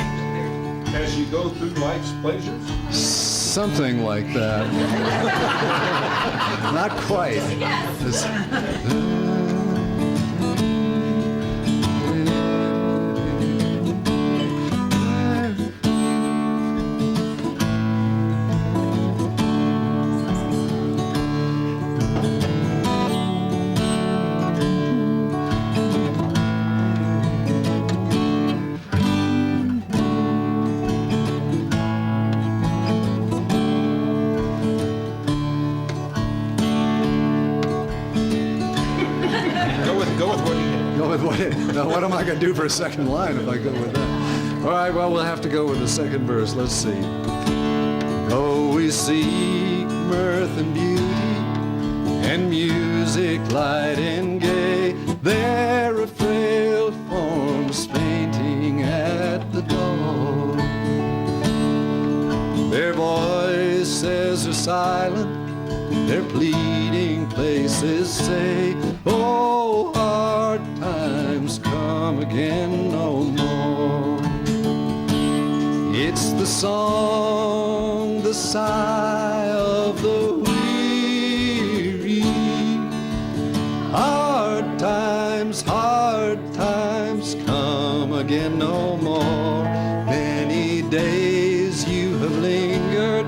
As you go through life's pleasures? Something like that. Not quite. It's- Now, what am I going to do for a second line if I go with that? All right, well, we'll have to go with the second verse. Let's see. Oh, we seek mirth and beauty and music light and gay. There are frail forms fainting at the door. Their voices are silent, their pleading places say, oh, hard times come again no more. It's the song, the sigh of the weary. Hard times, come again no more. Many days you have lingered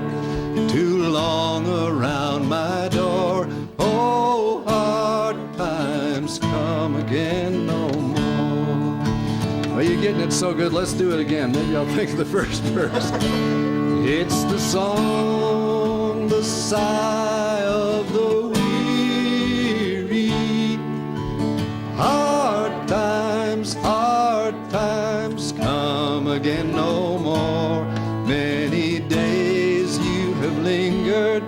too long around my door. Oh, hard times come again no more. Well, you're getting it so good, let's do it again. Maybe I'll think of the first verse. It's the song, the sigh of the weary. Hard times, come again no more. Many days you have lingered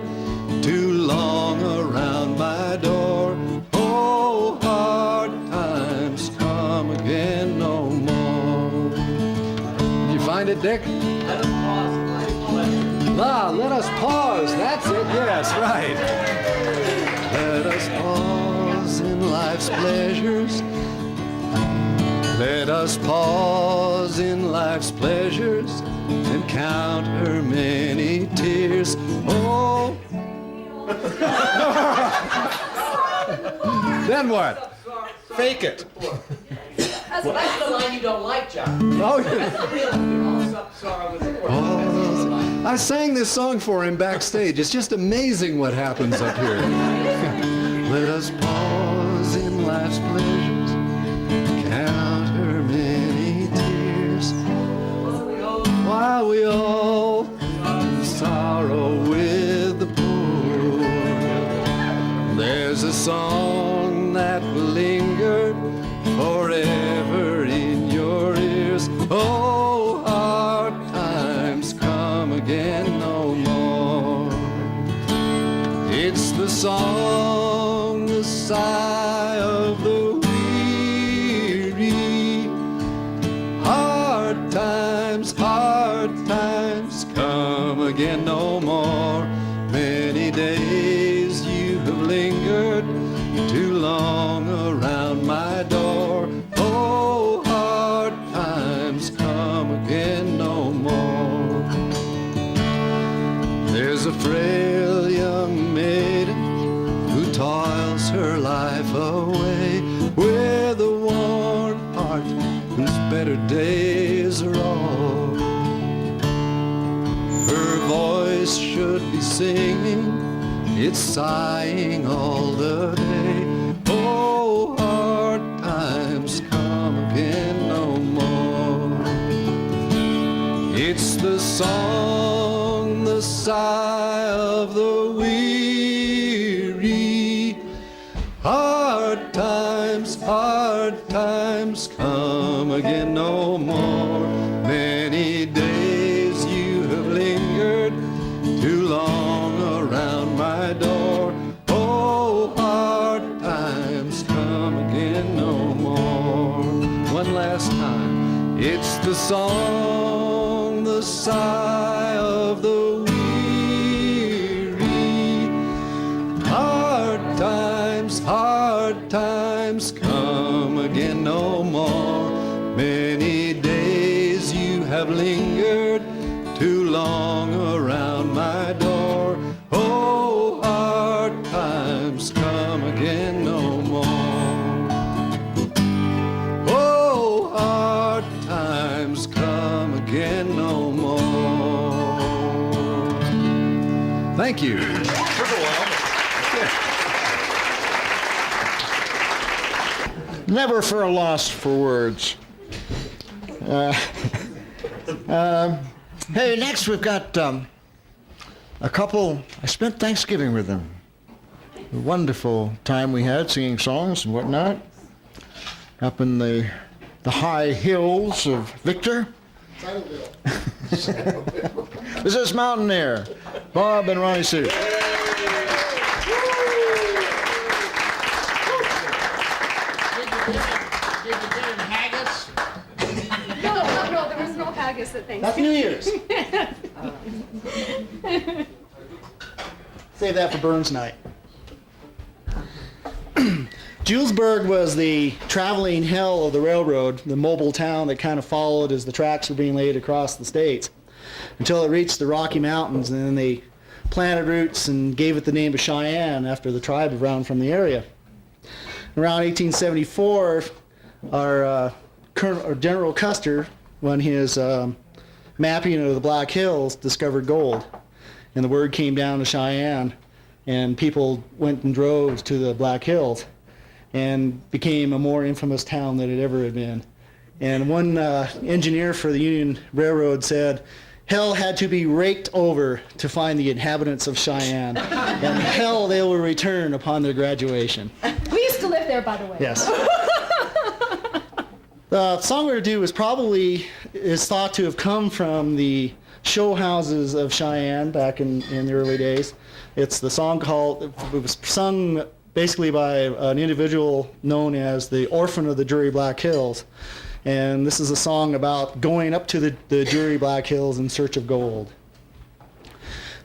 too long around my door. Oh, hard times come again no more. Did you find it, Dick? Let us pause in life's pleasures. Let us pause. That's it. Yes, right. Let us pause in life's pleasures. Let us pause in life's pleasures and count her many tears. Oh. Then what? Fake it. That's the line you don't like, John. Oh, Sorrow I sang this song for him backstage. It's just amazing what happens up here. Let us pause in life's pleasures, count her many tears. While While we all sorrow with the poor, there's a song that will linger forever in your ears. Oh, hard times come again no more. It's the song, the sigh of the weary. Hard times come again no more. Many days you have lingered too long around my door. Oh, hard times come again no more. There's a frail young maiden who toils her life away with a worn heart whose better days are all. Her voice should be singing, it's sighing all the day. Oh, hard times come again no more. It's the song, the sigh of the weary. Hard times come again no more. Many days you have lingered too long around my door. Oh, hard times come again no more. One last time. It's the song, the sigh of the weary. Hard times come again no more. Many days you have lingered too long around my door. Oh, hard times come again no more. Oh, hard times come again no more. Thank you. Never for a loss for words. Hey, next we've got a couple. I spent Thanksgiving with them. A wonderful time we had singing songs and whatnot up in the high hills of Victor. This is Mountain Air. Bob and Ronnie Sue. No, there was no haggis at Thanksgiving. That's New Year's. Save that for Burns night. Julesburg was the traveling hell of the railroad, the mobile town that kind of followed as the tracks were being laid across the states, until it reached the Rocky Mountains, and then they planted roots and gave it the name of Cheyenne after the tribe around from the area. Around 1874, our General Custer, when his mapping of the Black Hills, discovered gold. And the word came down to Cheyenne, and people went in droves to the Black Hills, and became a more infamous town than it ever had been. And one engineer for the Union Railroad said, hell had to be raked over to find the inhabitants of Cheyenne, and hell they will return upon their graduation. We used to live there, by the way. Yes. The song we're going to do is thought to have come from the show houses of Cheyenne back in the early days. It's the song it was sung basically by an individual known as the Orphan of the Drury Black Hills. And this is a song about going up to the Drury Black Hills in search of gold.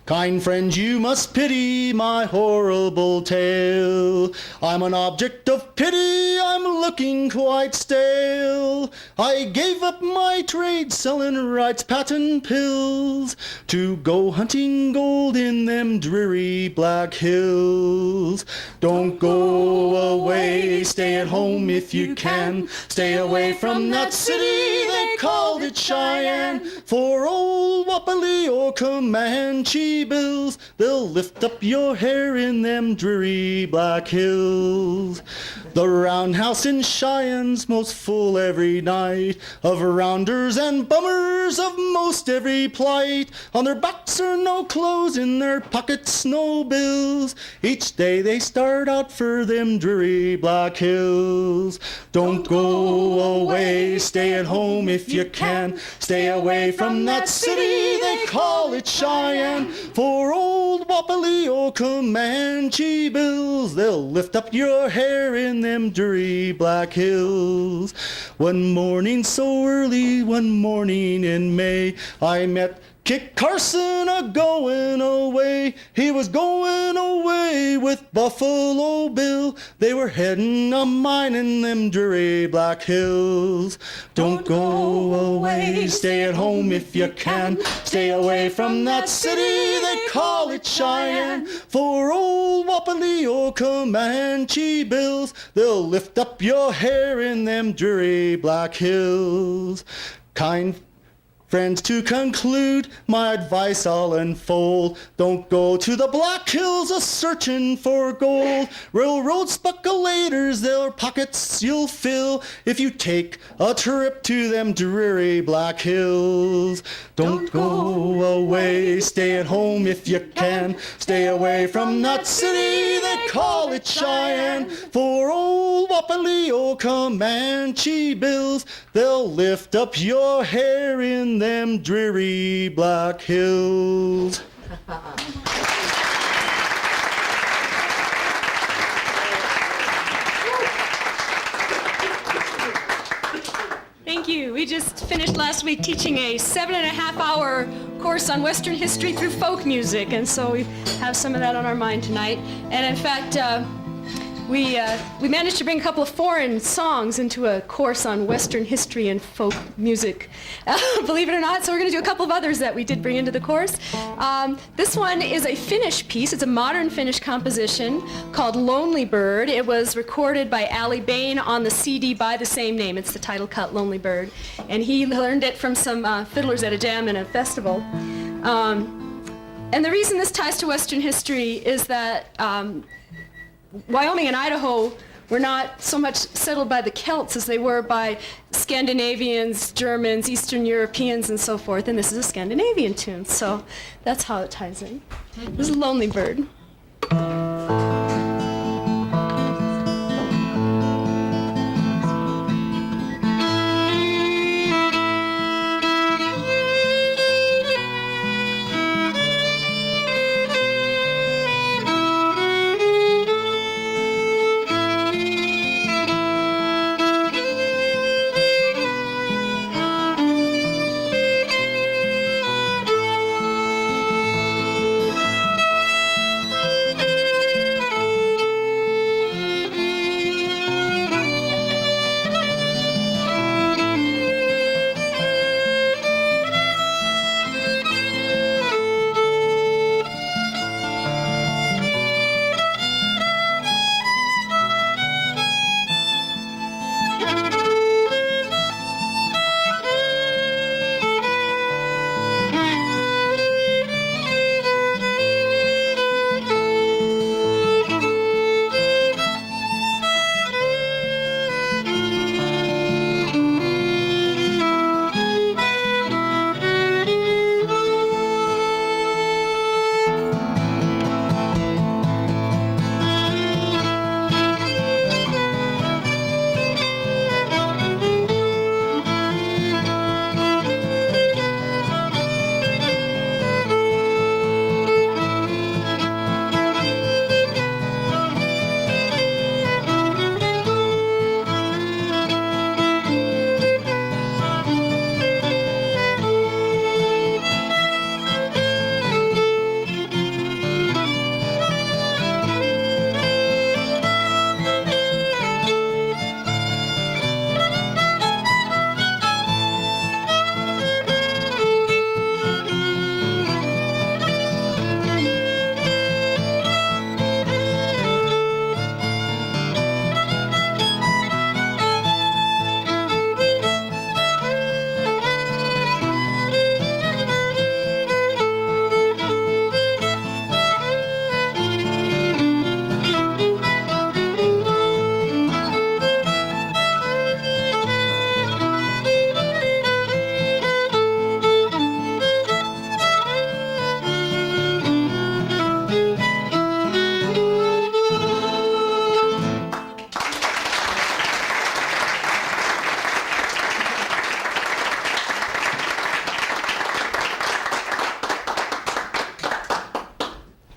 Kind friends, you must pity my horrible tale. I'm an object of pity, I'm looking quite stale. I gave up my trade selling Wright's patent pills to go hunting gold in them dreary Black Hills. Don't go away, stay at home if you can. Stay away from that city, they called it Cheyenne. For old Wapale or Comanche Comanche bills, they'll lift up your hair in them dreary black hills. The roundhouse in Cheyenne's most full every night, of rounders and bummers of most every plight. On their backs are no clothes, in their pockets no bills. Each day they start out for them dreary black hills. Don't go away, stay at home if you can. Stay away from that city, they call it Cheyenne. For old Wapaleo Comanche bills, they'll lift up your hair in them dreary black hills. One morning so early, one morning in May, I met Kit Carson a-going away. He was going away with Buffalo Bill. They were heading a mining them dreary black hills. Don't go away, stay at home if you can. Stay away from that city, they call it Cheyenne. For old Wapaleo Comanche bills, they'll lift up your hair in them dreary black hills. Kind friends, to conclude, my advice I'll unfold. Don't go to the Black Hills a-searching for gold. Railroad speculators, their pockets you'll fill if you take a trip to them dreary Black Hills. Don't go away, stay at home if you can. Stay away from that city, they call it Cheyenne. For old Wapaleo Comanche bills, they'll lift up your hair in them dreary black hills. Thank you. We just finished last week teaching a 7.5-hour course on Western history through folk music, and so we have some of that on our mind tonight. And in fact, we managed to bring a couple of foreign songs into a course on Western history and folk music, believe it or not. So we're going to do a couple of others that we did bring into the course. This one is a Finnish piece. It's a modern Finnish composition called Lonely Bird. It was recorded by Ali Bain on the CD by the same name. It's the title cut, Lonely Bird. And he learned it from some fiddlers at a jam in a festival. And the reason this ties to Western history is that Wyoming and Idaho were not so much settled by the Celts as they were by Scandinavians, Germans, Eastern Europeans, and so forth. And this is a Scandinavian tune, so that's how it ties in. This is Lonely Bird.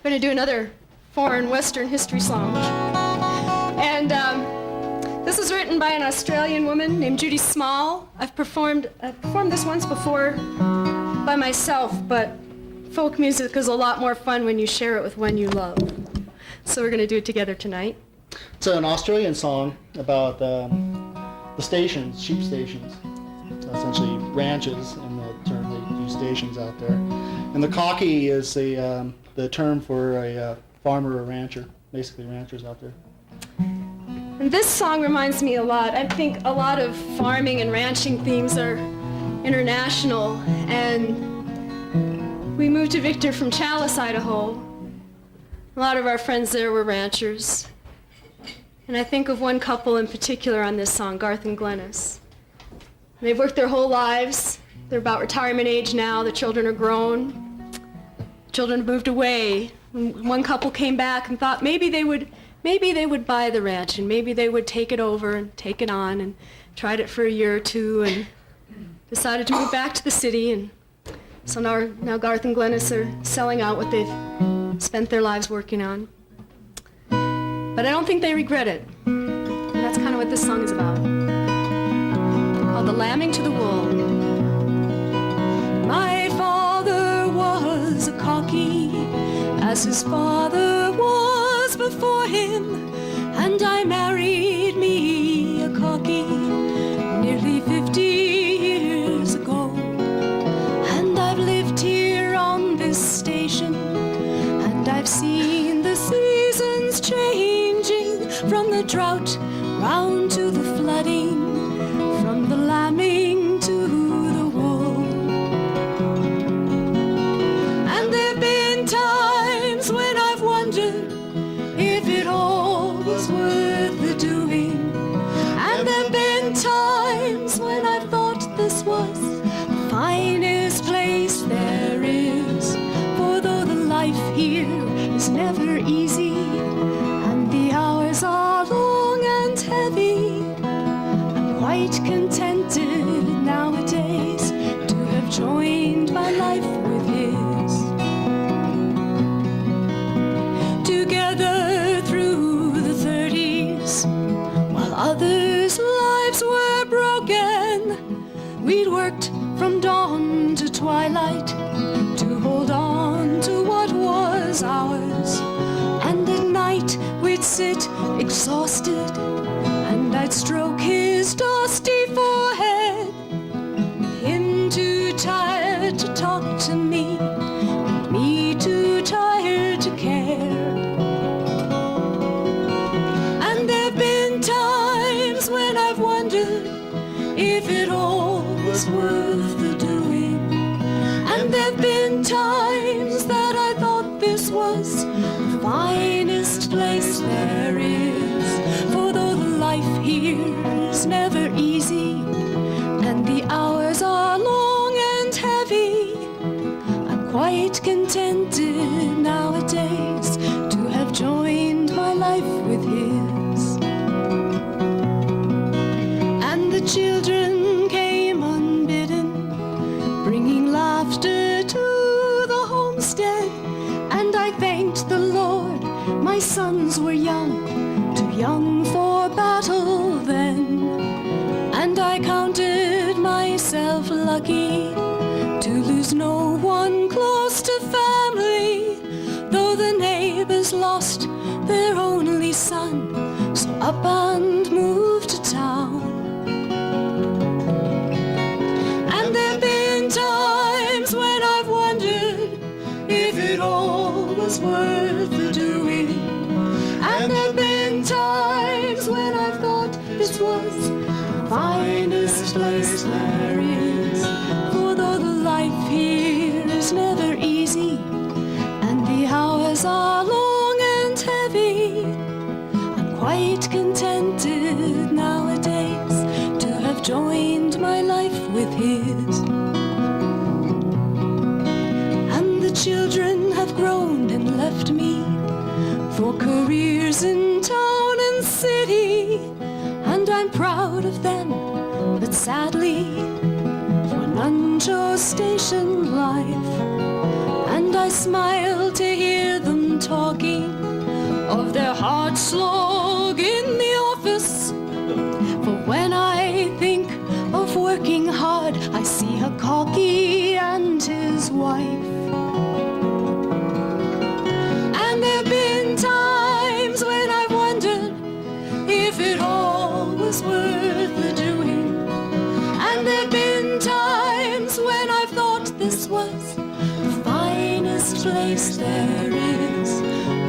We're going to do another foreign Western history song. And this was written by an Australian woman named Judy Small. I've performed this once before by myself, but folk music is a lot more fun when you share it with one you love. So we're going to do it together tonight. It's an Australian song about the stations, sheep stations. So essentially ranches in the term, they use stations out there. And the cocky is the term for a farmer or rancher, basically ranchers out there. And this song reminds me a lot. I think a lot of farming and ranching themes are international. And we moved to Victor from Chalice, Idaho. A lot of our friends there were ranchers. And I think of one couple in particular on this song, Garth and Glennis. They've worked their whole lives. They're about retirement age now. The children are grown. The children have moved away. And one couple came back and thought maybe they would buy the ranch and maybe they would take it over and take it on, and tried it for a year or two and decided to move back to the city. And so now Garth and Glennis are selling out what they've spent their lives working on. But I don't think they regret it. And that's kind of what this song is about. Called The Lambing to the Wool. My father was a cocky, as his father was before him, and I married me a cocky nearly 50 years ago. And I've lived here on this station, and I've seen the seasons changing, from the drought round to the flooding, from the lambing to the wool. And there've been times when I've wondered if it all was worth the doing. And there've been times when I've thought this was the finest place there is. For though the life here is never easy, and the hours are long and heavy, I'm quite contented nowadays to have joined my life with his. Together through the 30s, while others' lives were broken, we'd worked from dawn to twilight to hold on to what was ours. And at night we'd sit exhausted, and I'd stroke his dusty forehead, with him too tired to talk to me, and me too tired to care. And there've been times when I've wondered if it all was worth the doing. And there've been times that I thought this was the finest place there is. For though the life here is never easy, and the hours are long and heavy, I'm quite contented nowadays to have joined my life with his. And the children came unbidden, bringing laughter to the homestead. And I thanked the Lord my sons were young, too young for battle then. And I counted myself lucky to lose no one close to family, though the neighbors lost their only son, so up and moved to town. And there've been times when I've wondered if it all was worth the doing. And there've been times when I've thought this was the finest place there is. For though the life here is never easy, and the hours are long and heavy, I'm quite contented nowadays to have joined my life with his. And the children have grown and left me for careers in town and city, and I'm proud of them, but sadly for none chose station life. And I smile to hear them talking of their hard slog in the office. For when I think of working hard, I see a cocky and his wife. And there've been times when I've wondered if it all was worth the doing. And there've been times when I've thought this was the finest place there is.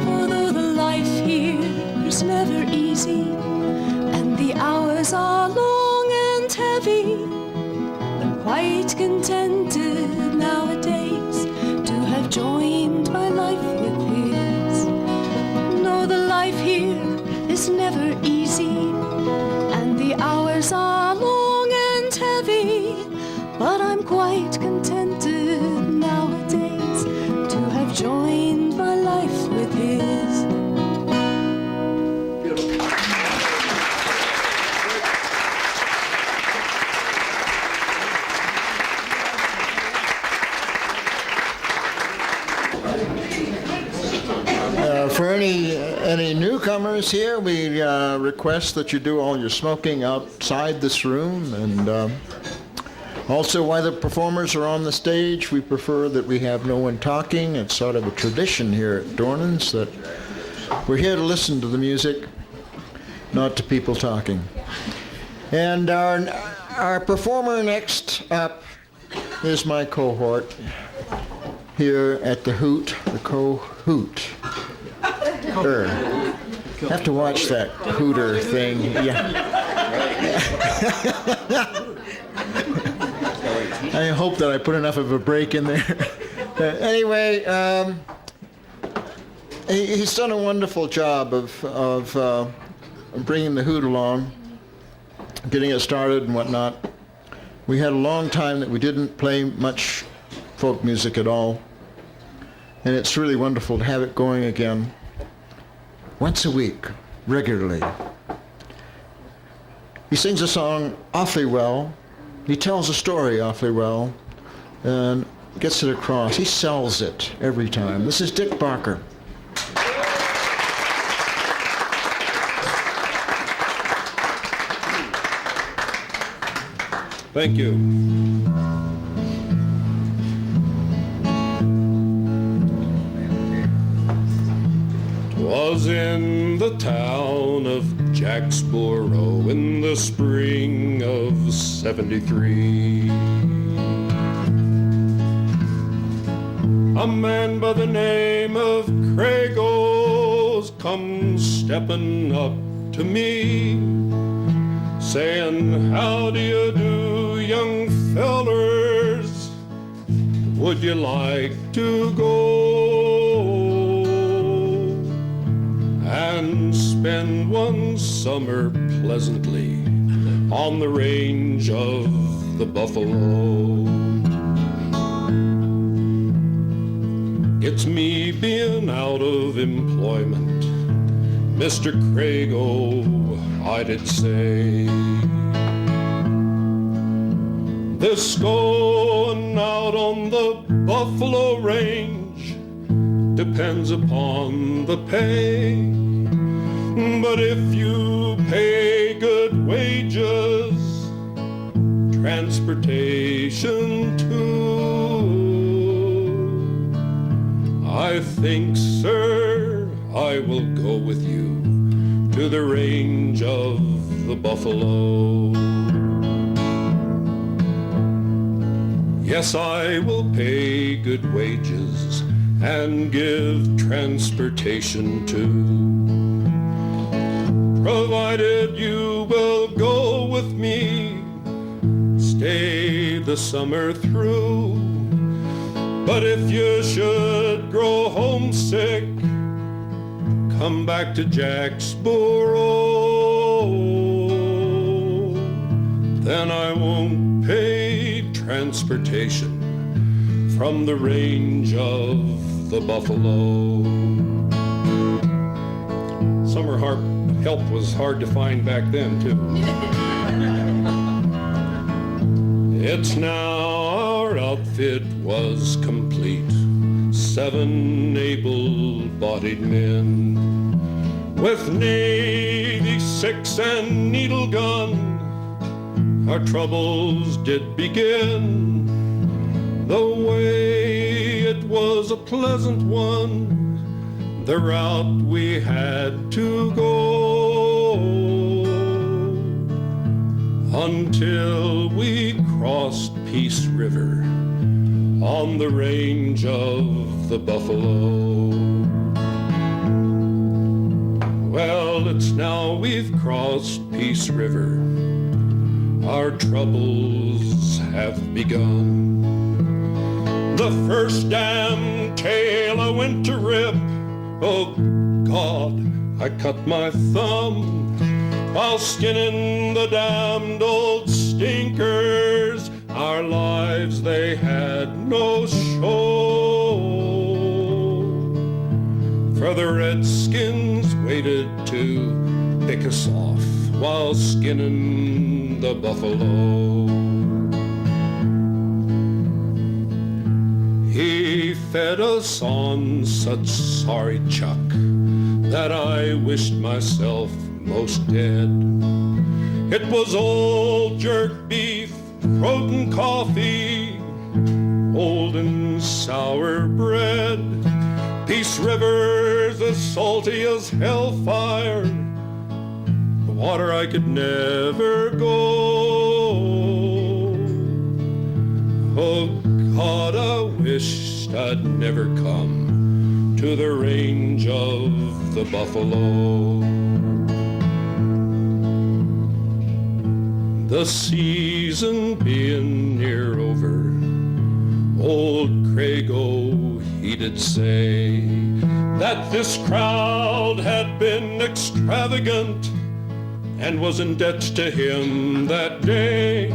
For though the life here is never easy, and the hours are long and heavy, I'm quite contented nowadays to have joined my life with his. No, the life here is never easy, and the hours are long and heavy, but I'm quite contented nowadays to have joined my life with his. For any newcomers here, we request that you do all your smoking outside this room, and also while the performers are on the stage, we prefer that we have no one talking. It's sort of a tradition here at Dornan's that we're here to listen to the music, not to people talking. And our performer next up is my cohort here at the Hoot, the Hoot. Have to watch that Hooter thing. Yeah. I hope that I put enough of a break in there. Anyway, he's done a wonderful job of bringing the Hoot along, getting it started and whatnot. We had a long time that we didn't play much folk music at all, and it's really wonderful to have it going again. Once a week, regularly. He sings a song awfully well. He tells a story awfully well and gets it across. He sells it every time. This is Dick Barker. Thank you. 'Twas in the town of Jacksboro in the spring of '73. A man by the name of Craigo's come steppin' up to me, saying, "How do you do, young fellers? Would you like to go and spend one summer pleasantly on the range of the buffalo?" "It's me being out of employment, Mr. Craigo," I did say. "This going out on the buffalo range depends upon the pay. But if you pay good wages, transportation too, I think, sir, I will go with you to the range of the buffalo. Yes, I will pay good wages and give transportation too, provided you will go with me, stay the summer through. But if you should grow homesick, come back to Jacksboro, then I won't pay transportation from the range of the buffalo." Summer help was hard to find back then, too. It's now our outfit was complete, 7 able-bodied men. With Navy 6 and needle gun, our troubles did begin. The way it was a pleasant one, the route we had to go, until we crossed Peace River on the range of the buffalo. Well, it's now we've crossed Peace River, our troubles have begun. The first damn tail I went to rip, oh God, I cut my thumb while skinning the damned old stinkers. Our lives, they had no show, for the redskins waited to pick us off while skinning the buffalo. He fed us on such sorry chuck that I wished myself most dead. It was old jerk beef, croton coffee, old and sour bread. Peace River's as salty as hellfire, the water I could never go. Oh God, I wished I'd never come to the range of the buffalo. The season being near over, old Craigo, he did say that this crowd had been extravagant and was in debt to him that day.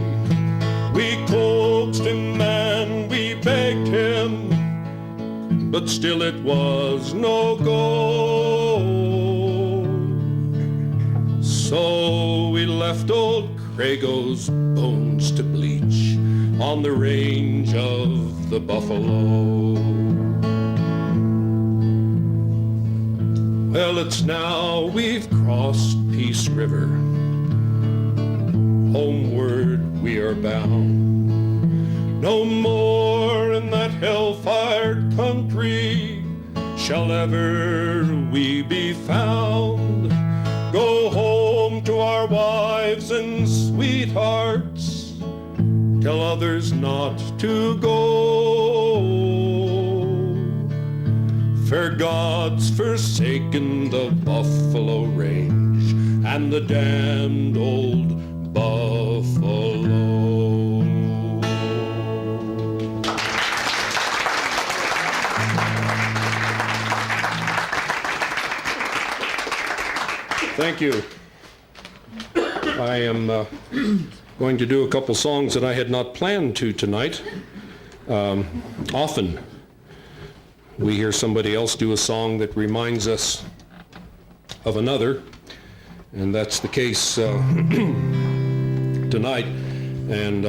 We coaxed him and we begged him, but still it was no go. So we left old Craigo's bones to bleach on the range of the buffalo. Well, it's now we've crossed Peace River, homeward we are bound. No more in that hell-fired country shall ever we be found. Go home to our wives and sweethearts, tell others not to go. For God's forsaken the buffalo range and the damned old buffalo. Thank you. I am going to do a couple songs that I had not planned to tonight. Often we hear somebody else do a song that reminds us of another, and that's the case tonight. And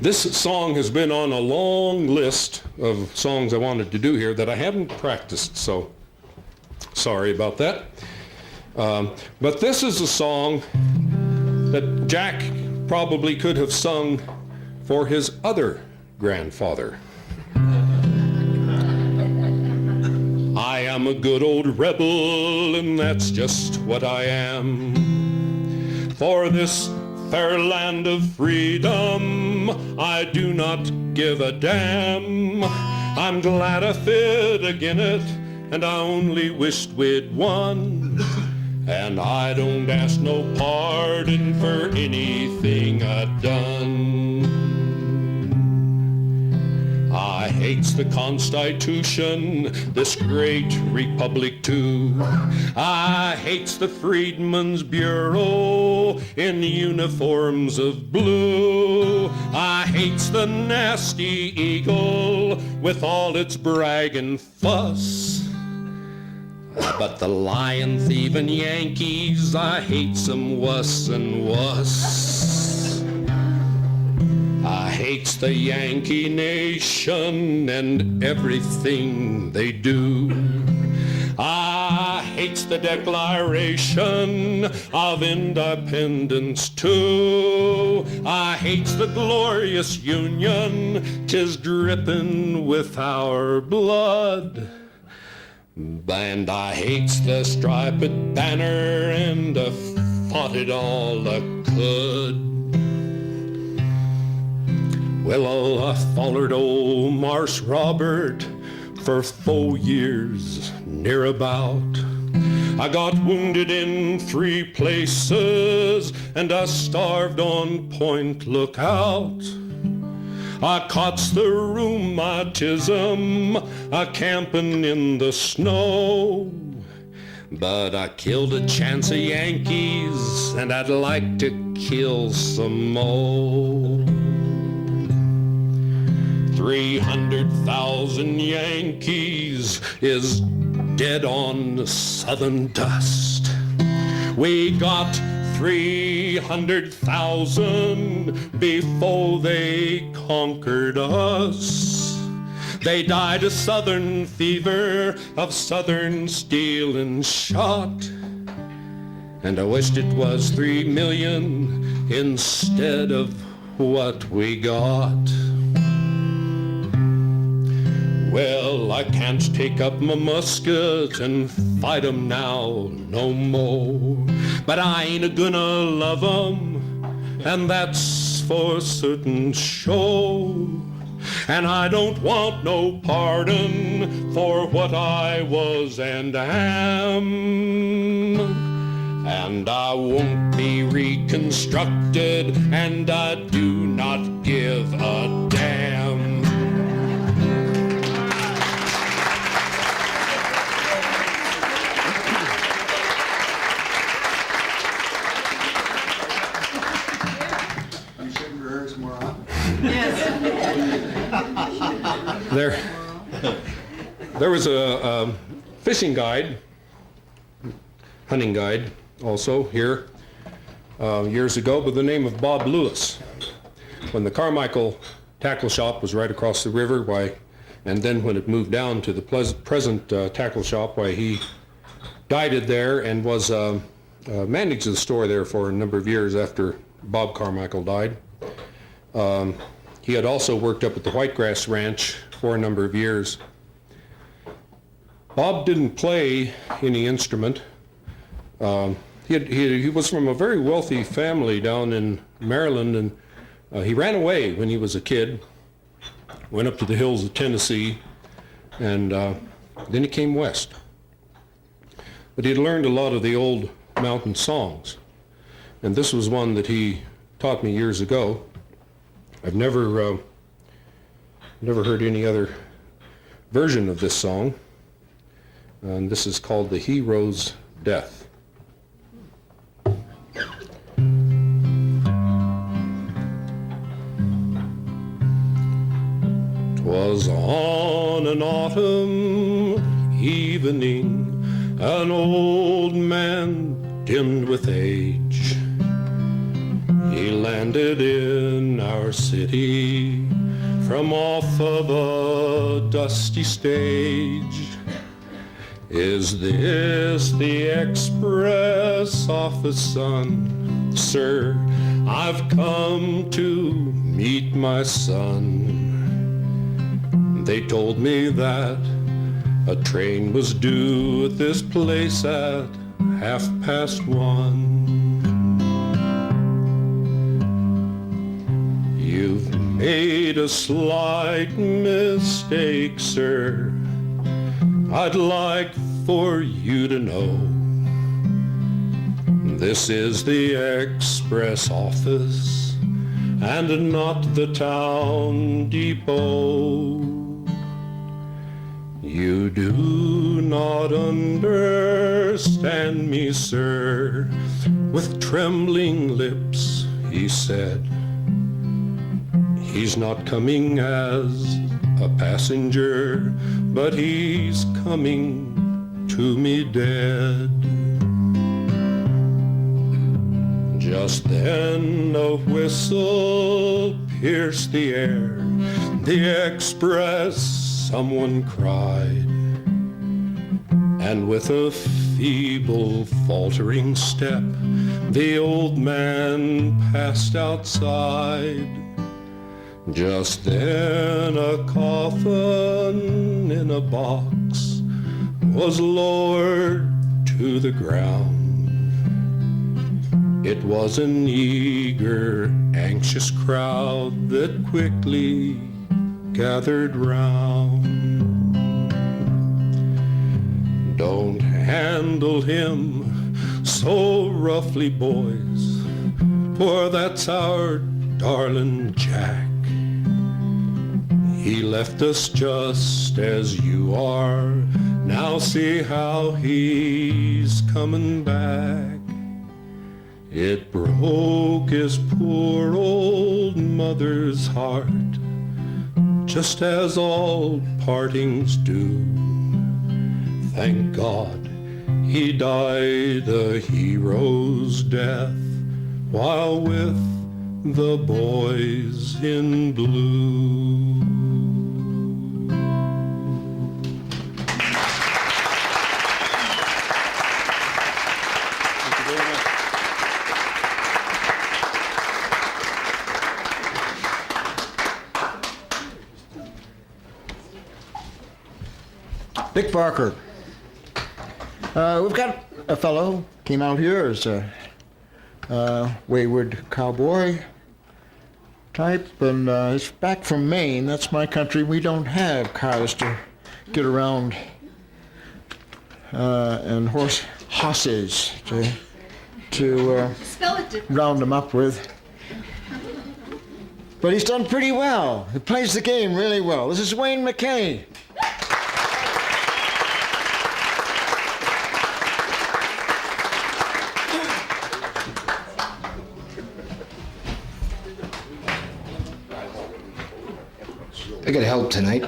this song has been on a long list of songs I wanted to do here that I haven't practiced, so sorry about that. But this is a song that Jack probably could have sung for his other grandfather. I am a good old rebel, and that's just what I am. For this fair land of freedom, I do not give a damn. I'm glad I fit again it, and I only wished we'd won. And I don't ask no pardon for anything I've done. I hates the Constitution, this great republic too. I hates the Freedmen's Bureau in uniforms of blue. I hates the nasty eagle with all its brag and fuss. But the lying, thieving Yankees, I hate some wuss and wuss. I hates the Yankee nation and everything they do. I hates the Declaration of Independence too. I hates the glorious Union, 'tis drippin' with our blood. And I hates the striped banner and I fought it all I could. Well, I follered old Marse Robert for 4 years, near about. I got wounded in 3 places, and I starved on Point Lookout. I caught the rheumatism, camping in the snow. But I killed a chance of Yankees, and I'd like to kill some more. 300,000 Yankees is dead on southern dust. We got 300,000 before they conquered us. They died of southern fever, of southern steel and shot. And I wished it was 3 million instead of what we got. Well, I can't take up my musket and fight 'em now no more. But I ain't a-gonna love 'em, and that's for certain sure. And I don't want no pardon for what I was and am. And I won't be reconstructed, and I do not give a damn. There was a fishing guide, hunting guide also here years ago by the name of Bob Lewis. When the Carmichael tackle shop was right across the river, and then when it moved down to the present tackle shop, he guided there and was managed the store there for a number of years after Bob Carmichael died. He had also worked up at the Whitegrass Ranch for a number of years. Bob didn't play any instrument. He was from a very wealthy family down in Maryland, and he ran away when he was a kid, went up to the hills of Tennessee, and then he came west. But he'd learned a lot of the old mountain songs, and this was one that he taught me years ago. I've never heard any other version of this song, and this is called The Hero's Death. 'Twas on an autumn evening, an old man dimmed with age, he landed in our city from off of a dusty stage. Is this the express office, son? Sir, I've come to meet my son. They told me that a train was due at this place at 1:30. You've made a slight mistake, sir. I'd like for you to know this is the express office and not the town depot. You do not understand me, sir. With trembling lips, he said, he's not coming as a passenger, but he's coming to me dead. Just then a whistle pierced the air. The express, someone cried. And with a feeble, faltering step, the old man passed outside. Just then a coffin in a box was lowered to the ground. It was an eager, anxious crowd that quickly gathered round. Don't handle him so roughly, boys, for that's our darling Jack. He left us just as you are. Now see how he's coming back. It broke his poor old mother's heart, just as all partings do. Thank God he died a hero's death while with the boys in blue. Dick Barker. We've got a fellow came out here as a wayward cowboy type, and he's back from Maine. That's my country. We don't have cars to get around and horses to round him up with. But he's done pretty well. He plays the game really well. This is Wayne McKay. I gotta help tonight.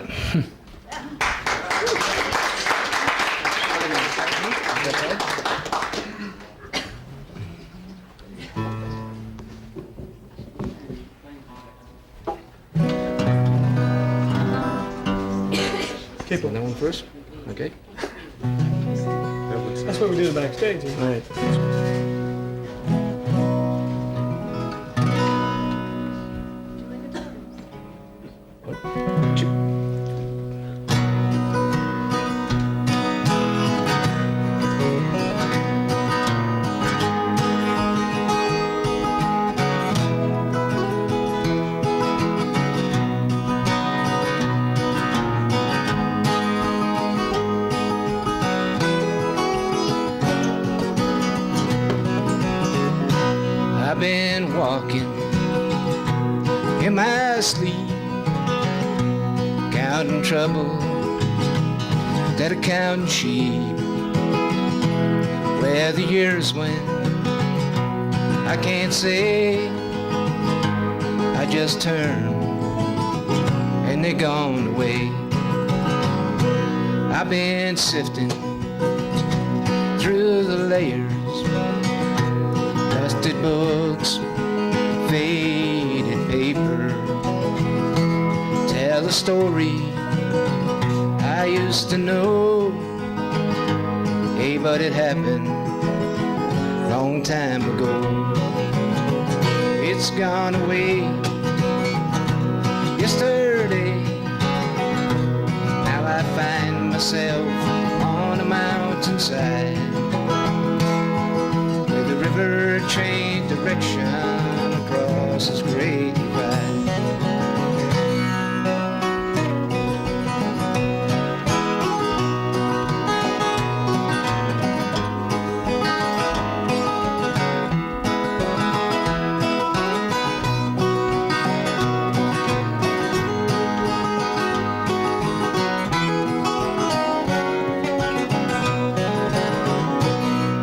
Okay, put that one first. Okay. That's what we do backstage. All right. I've been walking in my sleep, counting trouble that are counting sheep. Where the years went, I can't say. I just turned and they're gone away. I've been sifting through the layers, dusted books, faded paper, tell a story I used to know. Hey, but it happened long time ago. It's gone away yesterday. Now I find myself on a mountainside, the river changed direction across this great divide.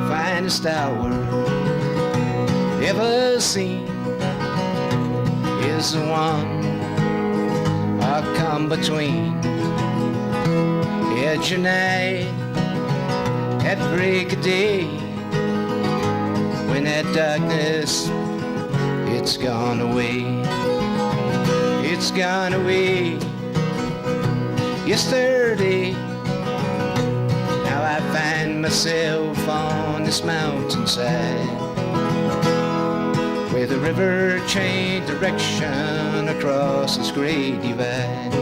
Finest hour ever seen is the one I come between edge of night at break of day, when that darkness it's gone away. it's gone away. Yesterday, now I find myself on this mountainside, where the river changed direction across this great divide.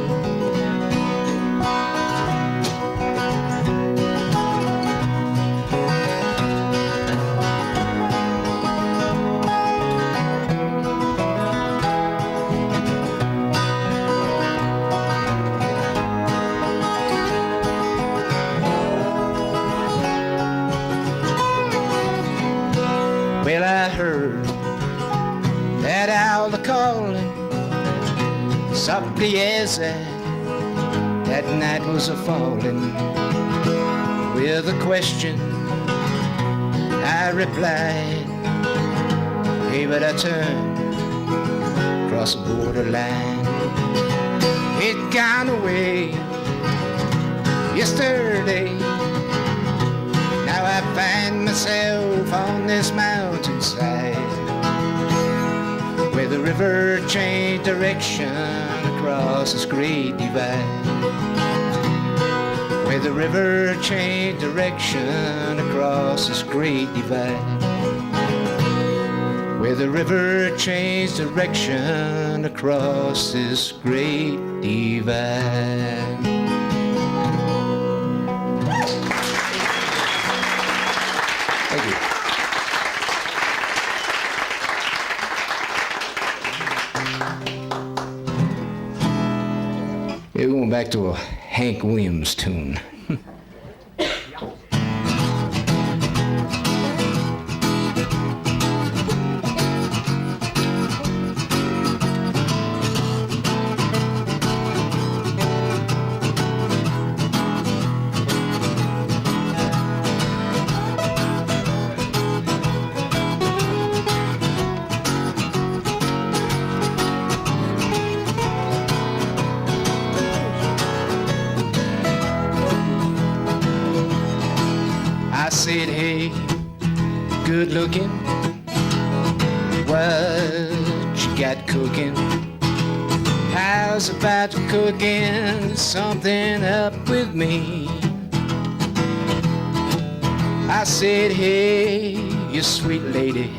Well, I heard that owl a-calling softly as that night was a-falling. With a question I replied, hey, but I turned across the borderline. It gone away yesterday. Now I find myself on this mountainside, where the river changed direction across this great divide, where the river changed direction across this great divide, where the river changed direction across this great divide. Thank you. We're going back to a Hank Williams tune. I said, hey, good looking, what you got cooking? How's about cooking something up with me? I said, hey, you sweet lady,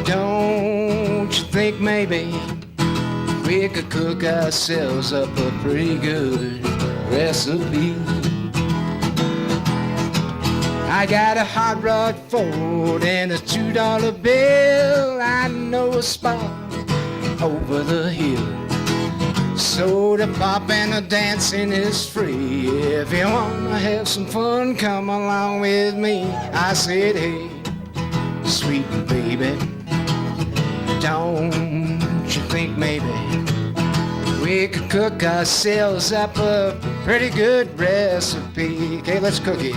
don't you think maybe we could cook ourselves up a pretty good recipe? I got a hot rod Ford and a $2 bill. I know a spot over the hill. Soda pop and a dancing is free. If you wanna have some fun, come along with me. I said, hey, sweet baby, don't you think maybe we could cook ourselves up a pretty good recipe? Okay, let's cook it.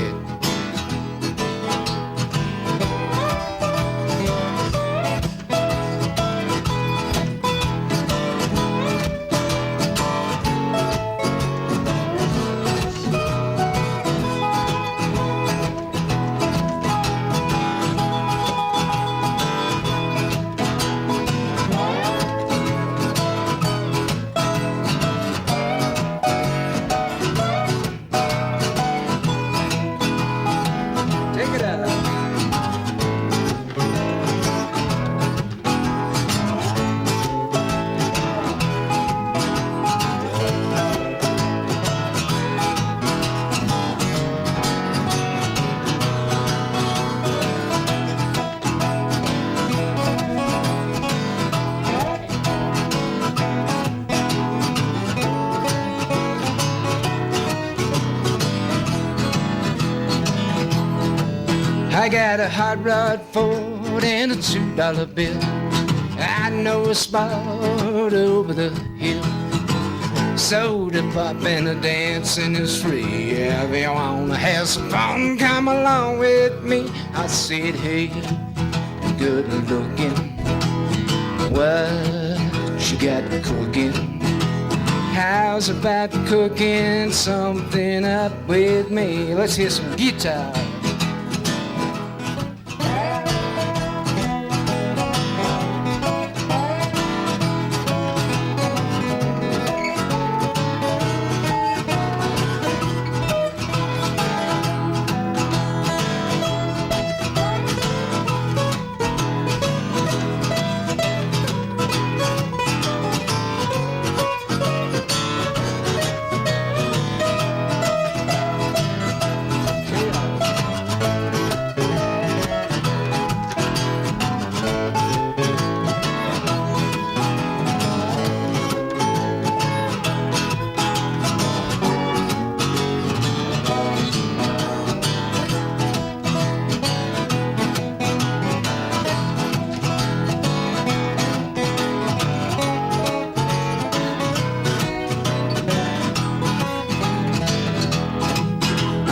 I got a hot rod Ford and a $2 bill. I know a spot over the hill. Soda pop and a dancing is free. If you wanna have some fun, come along with me. I said, hey, good looking, what you got cooking? How's about cooking something up with me? Let's hear some guitar.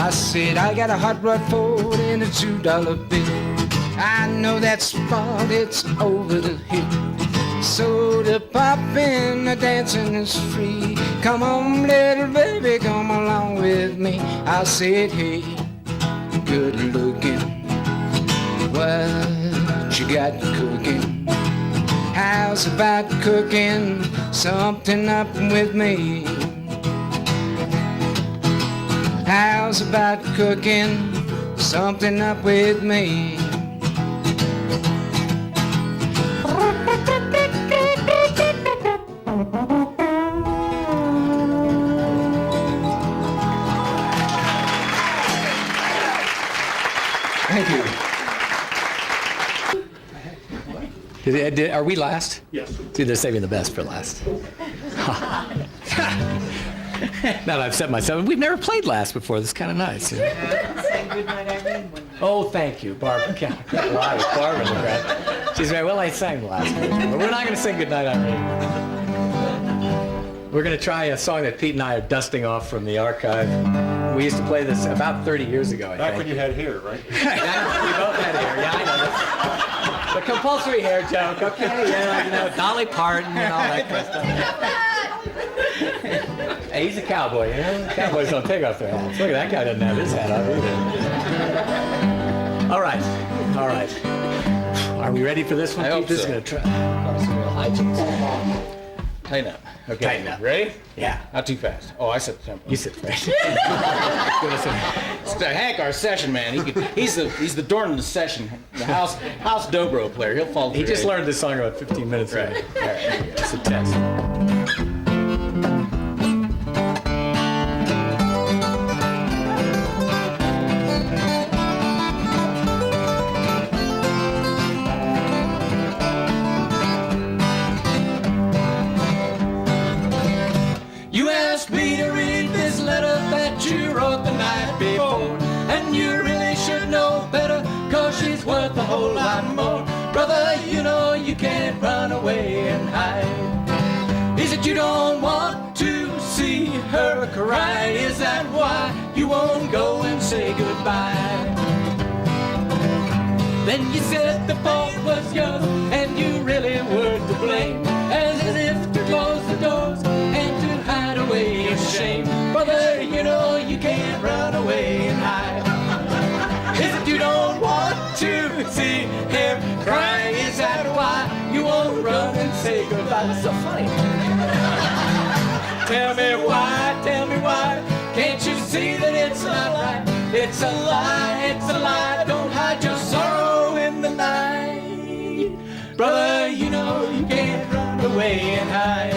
I said, I got a hot rod Ford and a $2 bill. I know that spot, it's over the hill. So the poppin', the dancing is free. Come on, little baby, come along with me. I said, hey, good looking, what you got cooking? How's about cooking something up with me? How's about cooking something up with me? Thank you. Are we last? Yes. Dude, they're saving the best for last. Now that I've set myself, we've never played last before. This is kind of nice. Sing Goodnight Irene. Oh, thank you, Barbara. Can't lie with Barbara in the crowd. She's right. Well, I sang the last one, but we're not going to sing Goodnight Irene. We're going to try a song that Pete and I are dusting off from the archive. We used to play this about 30 years ago, I think. Back when you had hair, right? We both had hair. Yeah, I know that. The compulsory hair joke. Okay, yeah, you know, Dolly Parton and all that kind of stuff. Hey, he's a cowboy, you know? Cowboys don't take off their hats. Look at that guy doesn't have his hat on either. All right, all right. Are we ready for this one? I hope This so. is going to try. Some real hijinks. Tighten up. Okay. Tighten up. Ready? Yeah. Not too fast. Oh, I set the tempo. You sit right. It's Hank, our session man. He's the Dornan of the session. The house dobro player. He'll fall through. He just learned this song about 15 minutes ago. Right. All right, here we go. It's a test. You asked me to read this letter that you wrote the night before, and you really should know better, 'cause she's worth a whole lot more. Brother, you know you can't run away and hide. Is it you don't want to see her cry? Is that why you won't go and say goodbye? Then you said the fault was yours, and you really were to blame, as if to close the doors and to hide away your shame. Brother, you know you can't run away and hide. Is it you don't want to see him cry? Is that why you won't run and say goodbye? That's so funny. Tell me why, can't you see that it's not right? It's a lie, don't hide your sorrow in the night. Brother, you know you can't run away and hide.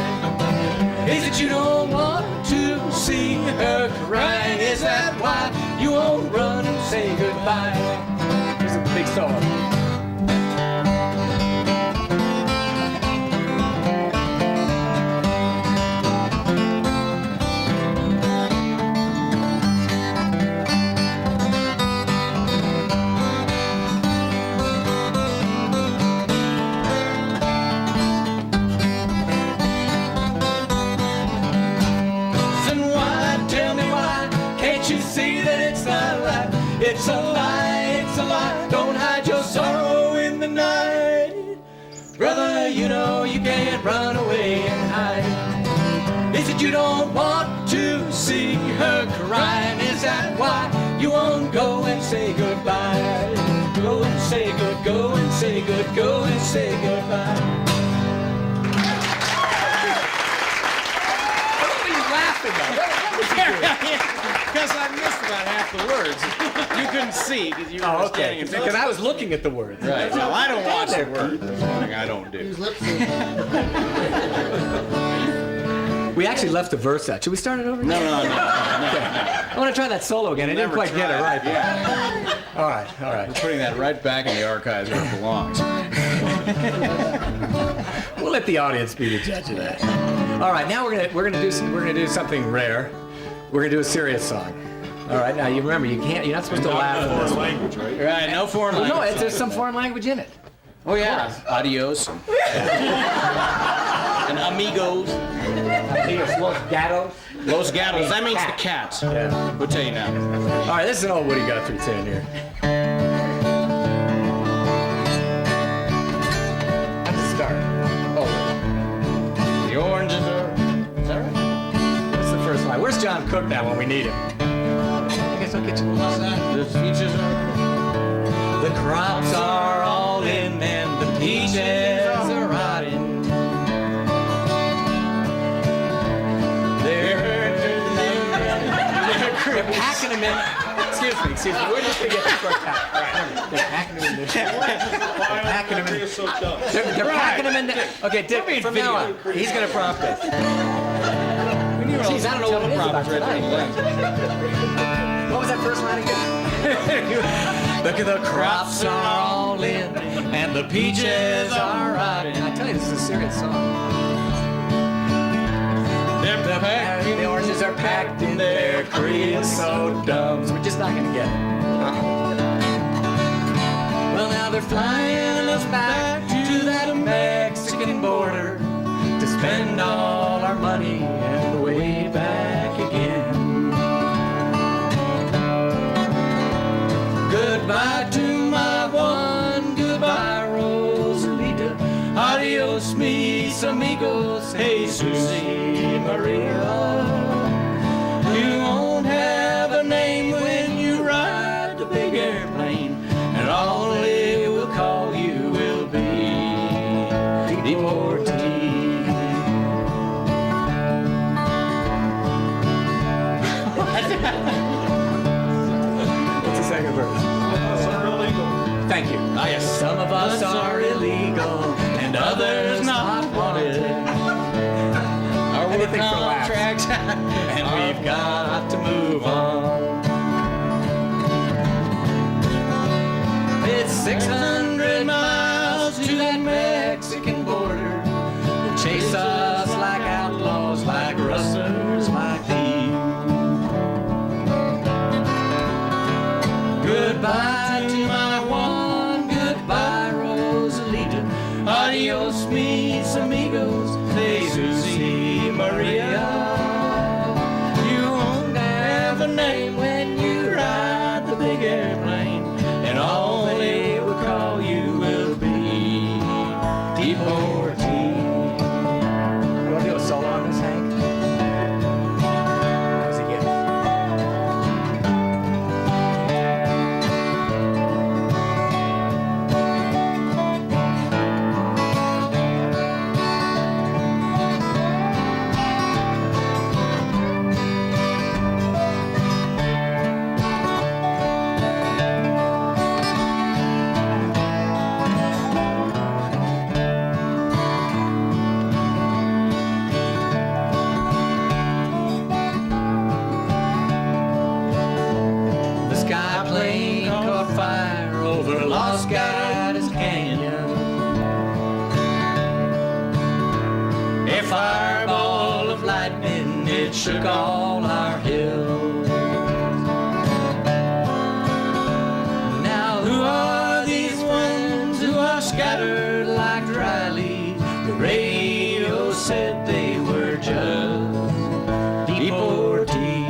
Is it you don't want to see her cry? Is that why you won't run and say goodbye? Here's a big solo. It's a lie, don't hide your sorrow in the night. Brother, you know you can't run away and hide. Is it you don't want to see her crying? Is that why you won't go and say goodbye? Go and say good, go and say good, go and say goodbye. What are you laughing at? What was he doing? Because I missed about half the words. You couldn't see because you were Oh, standing okay. in front. Because I was looking at the words. Right. Well, I don't watch the words. That's one thing I don't do. We actually left the verse out. Should we start it over? No. I want to try that solo again. I didn't quite get it right. Yeah. All right. We're putting that right back in the archives where it belongs. We'll let the audience be the judge of that. All right. Now we're gonna do something rare. We're gonna do a serious song. All right. Now you remember you're not supposed to laugh at this one. Language, right? Right. No foreign Well, language. no, there's some foreign language in it. Oh yeah. Adios. And amigos. Los gatos. Los Gatos, that means the cats. Yeah. We'll tell you now. All right, this is an old Woody Guthrie tune here. How's it start? Oh. The oranges are... Is that right? What's the first line? Where's John Cook now when we need him? I guess I'll get you one. The peaches are... The crops are all in and the peaches are rotting. They're packing them in. Excuse me. We're just gonna get this worked out. Right. They're packing them in there. They're packing them in. They're packing them in there. Okay, Dick. From now on, he's gonna prompt us. Jeez, I don't know what it is about tonight. What was that first line again? Look at the crops are all in and the peaches are rotting. I tell you, this is a serious song. The oranges are packed in their creosote-dums. We're just not going to get it. Well, now they're flying us back to that Mexican border to spend all our money and the way back again. Goodbye to my one, goodbye Rosalita. Adios mis amigos, Jesus y Maria. You won't have a name when you ride the big airplane, and all they will call you will be deportee. What's the second verse? Thank you. Ah, yes. Some of us are illegal and others not wanted. Our work contracts, and we've got to move on. It's 600 miles to that Mexican border. They chase us like outlaws, like rustlers, like thieves. Goodbye to my one, goodbye Rosalita. Adios mis amigos, Jesus y Maria. You won't have a name when you ride the big airplane, and all they will call you will be deportee. You want to do a solo on this, Hank? How's it get? Shook all our hills. Now who are these ones who are scattered like dry leaves? The radio said they were just deportees.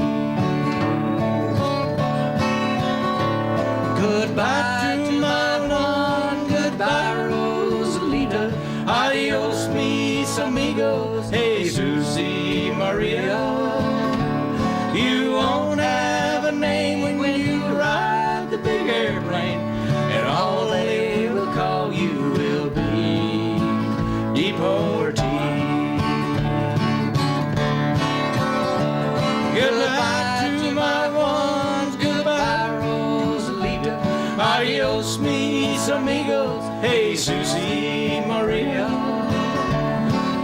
Goodbye to my one, goodbye Rosalita. Adios mis amigos, Jesus y Maria. You won't have a name when you ride the big airplane, and all they will call you will be deportee. Goodbye to my ones, goodbye Rosalita. Adios mis amigos, Jesus y Maria.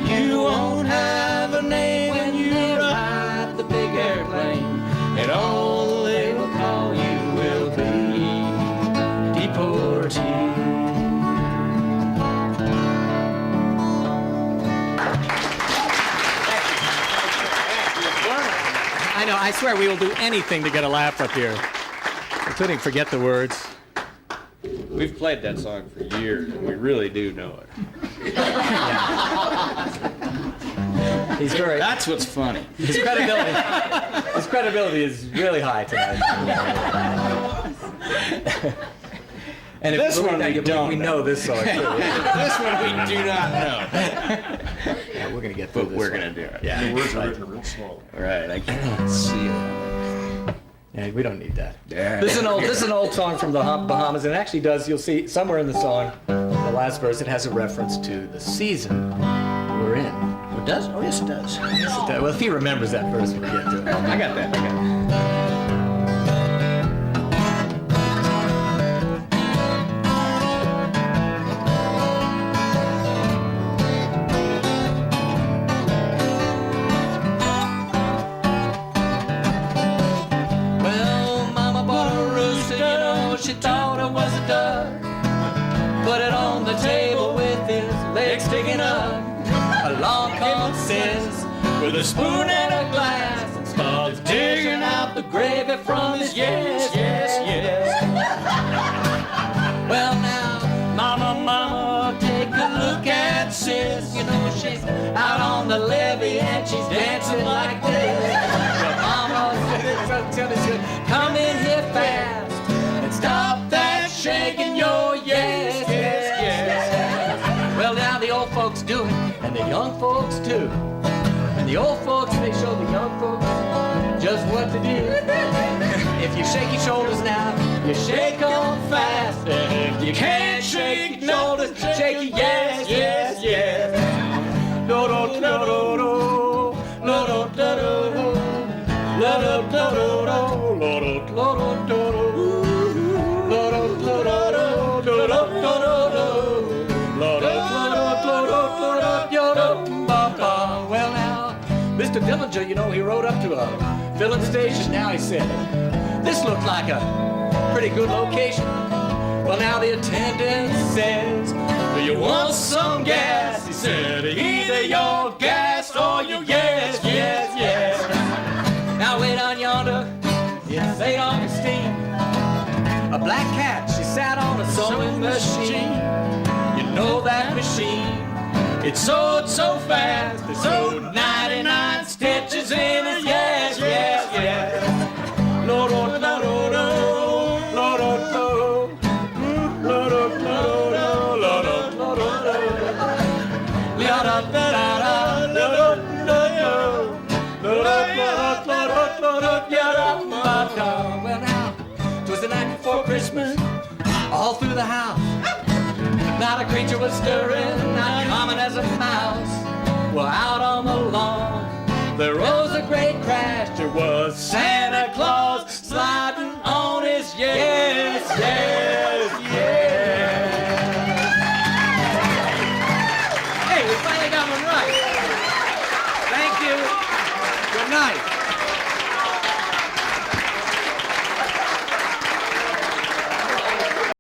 You won't have a name when you ride the big airplane, and all they will call you will be deportee. I know, I swear we will do anything to get a laugh up here, including forget the words. We've played that song for years, and we really do know it. He's very. That's what's funny. His credibility is really high tonight. And This one we don't we know this song. Too. This one we do not know. Yeah, we're gonna get through But this. we're one. gonna do it. Yeah. The words are written real small. Right. I can't see it. Yeah, we don't need that. Yeah. This is an old song from the Bahamas, and it actually does. You'll see somewhere in the song, the last verse, it has a reference to the season we're in. It does? Oh, yes, it does. Well, if he remembers that verse, we'll get to it. I got that. Well, Mama bought a rooster, you know, she thought it was a duck. Put it on the table with his legs sticking up. Along comes Sis with a spoon and a glass and starts digging out the gravy from his yes. Well, now, Mama, take a look at Sis. You know, she's out on the levee and she's dancing like this. Well, Mama says, come in here fast and stop that shaking your yes. Well, now the old folks do it, and the young folks too. And the old folks, they show the young folks just what to do. If you shake your shoulders now, you shake them fast. And if you can't shake your shoulders, shake your yes. Do do do do do, do do do do, Well, now, Mr. Dillinger, you know, he rode up to a filling station. Now he said, this looked like a pretty good location. Well, now the attendant says, do you want some gas? He said, either your gas or your yes. Now wait on yonder, in St. Augustine, a black cat, she sat on a sewing machine. You know that machine, it sewed so fast, it sewed 99 stitches in it, yes. Well, now, 'twas the night before Christmas, all through the house. Not a creature was stirring, not common as a mouse. Well, out on the lawn, there rose a great crash. There was Santa Claus sliding on his yes. Hey, we finally got one right. Thank you. Good night.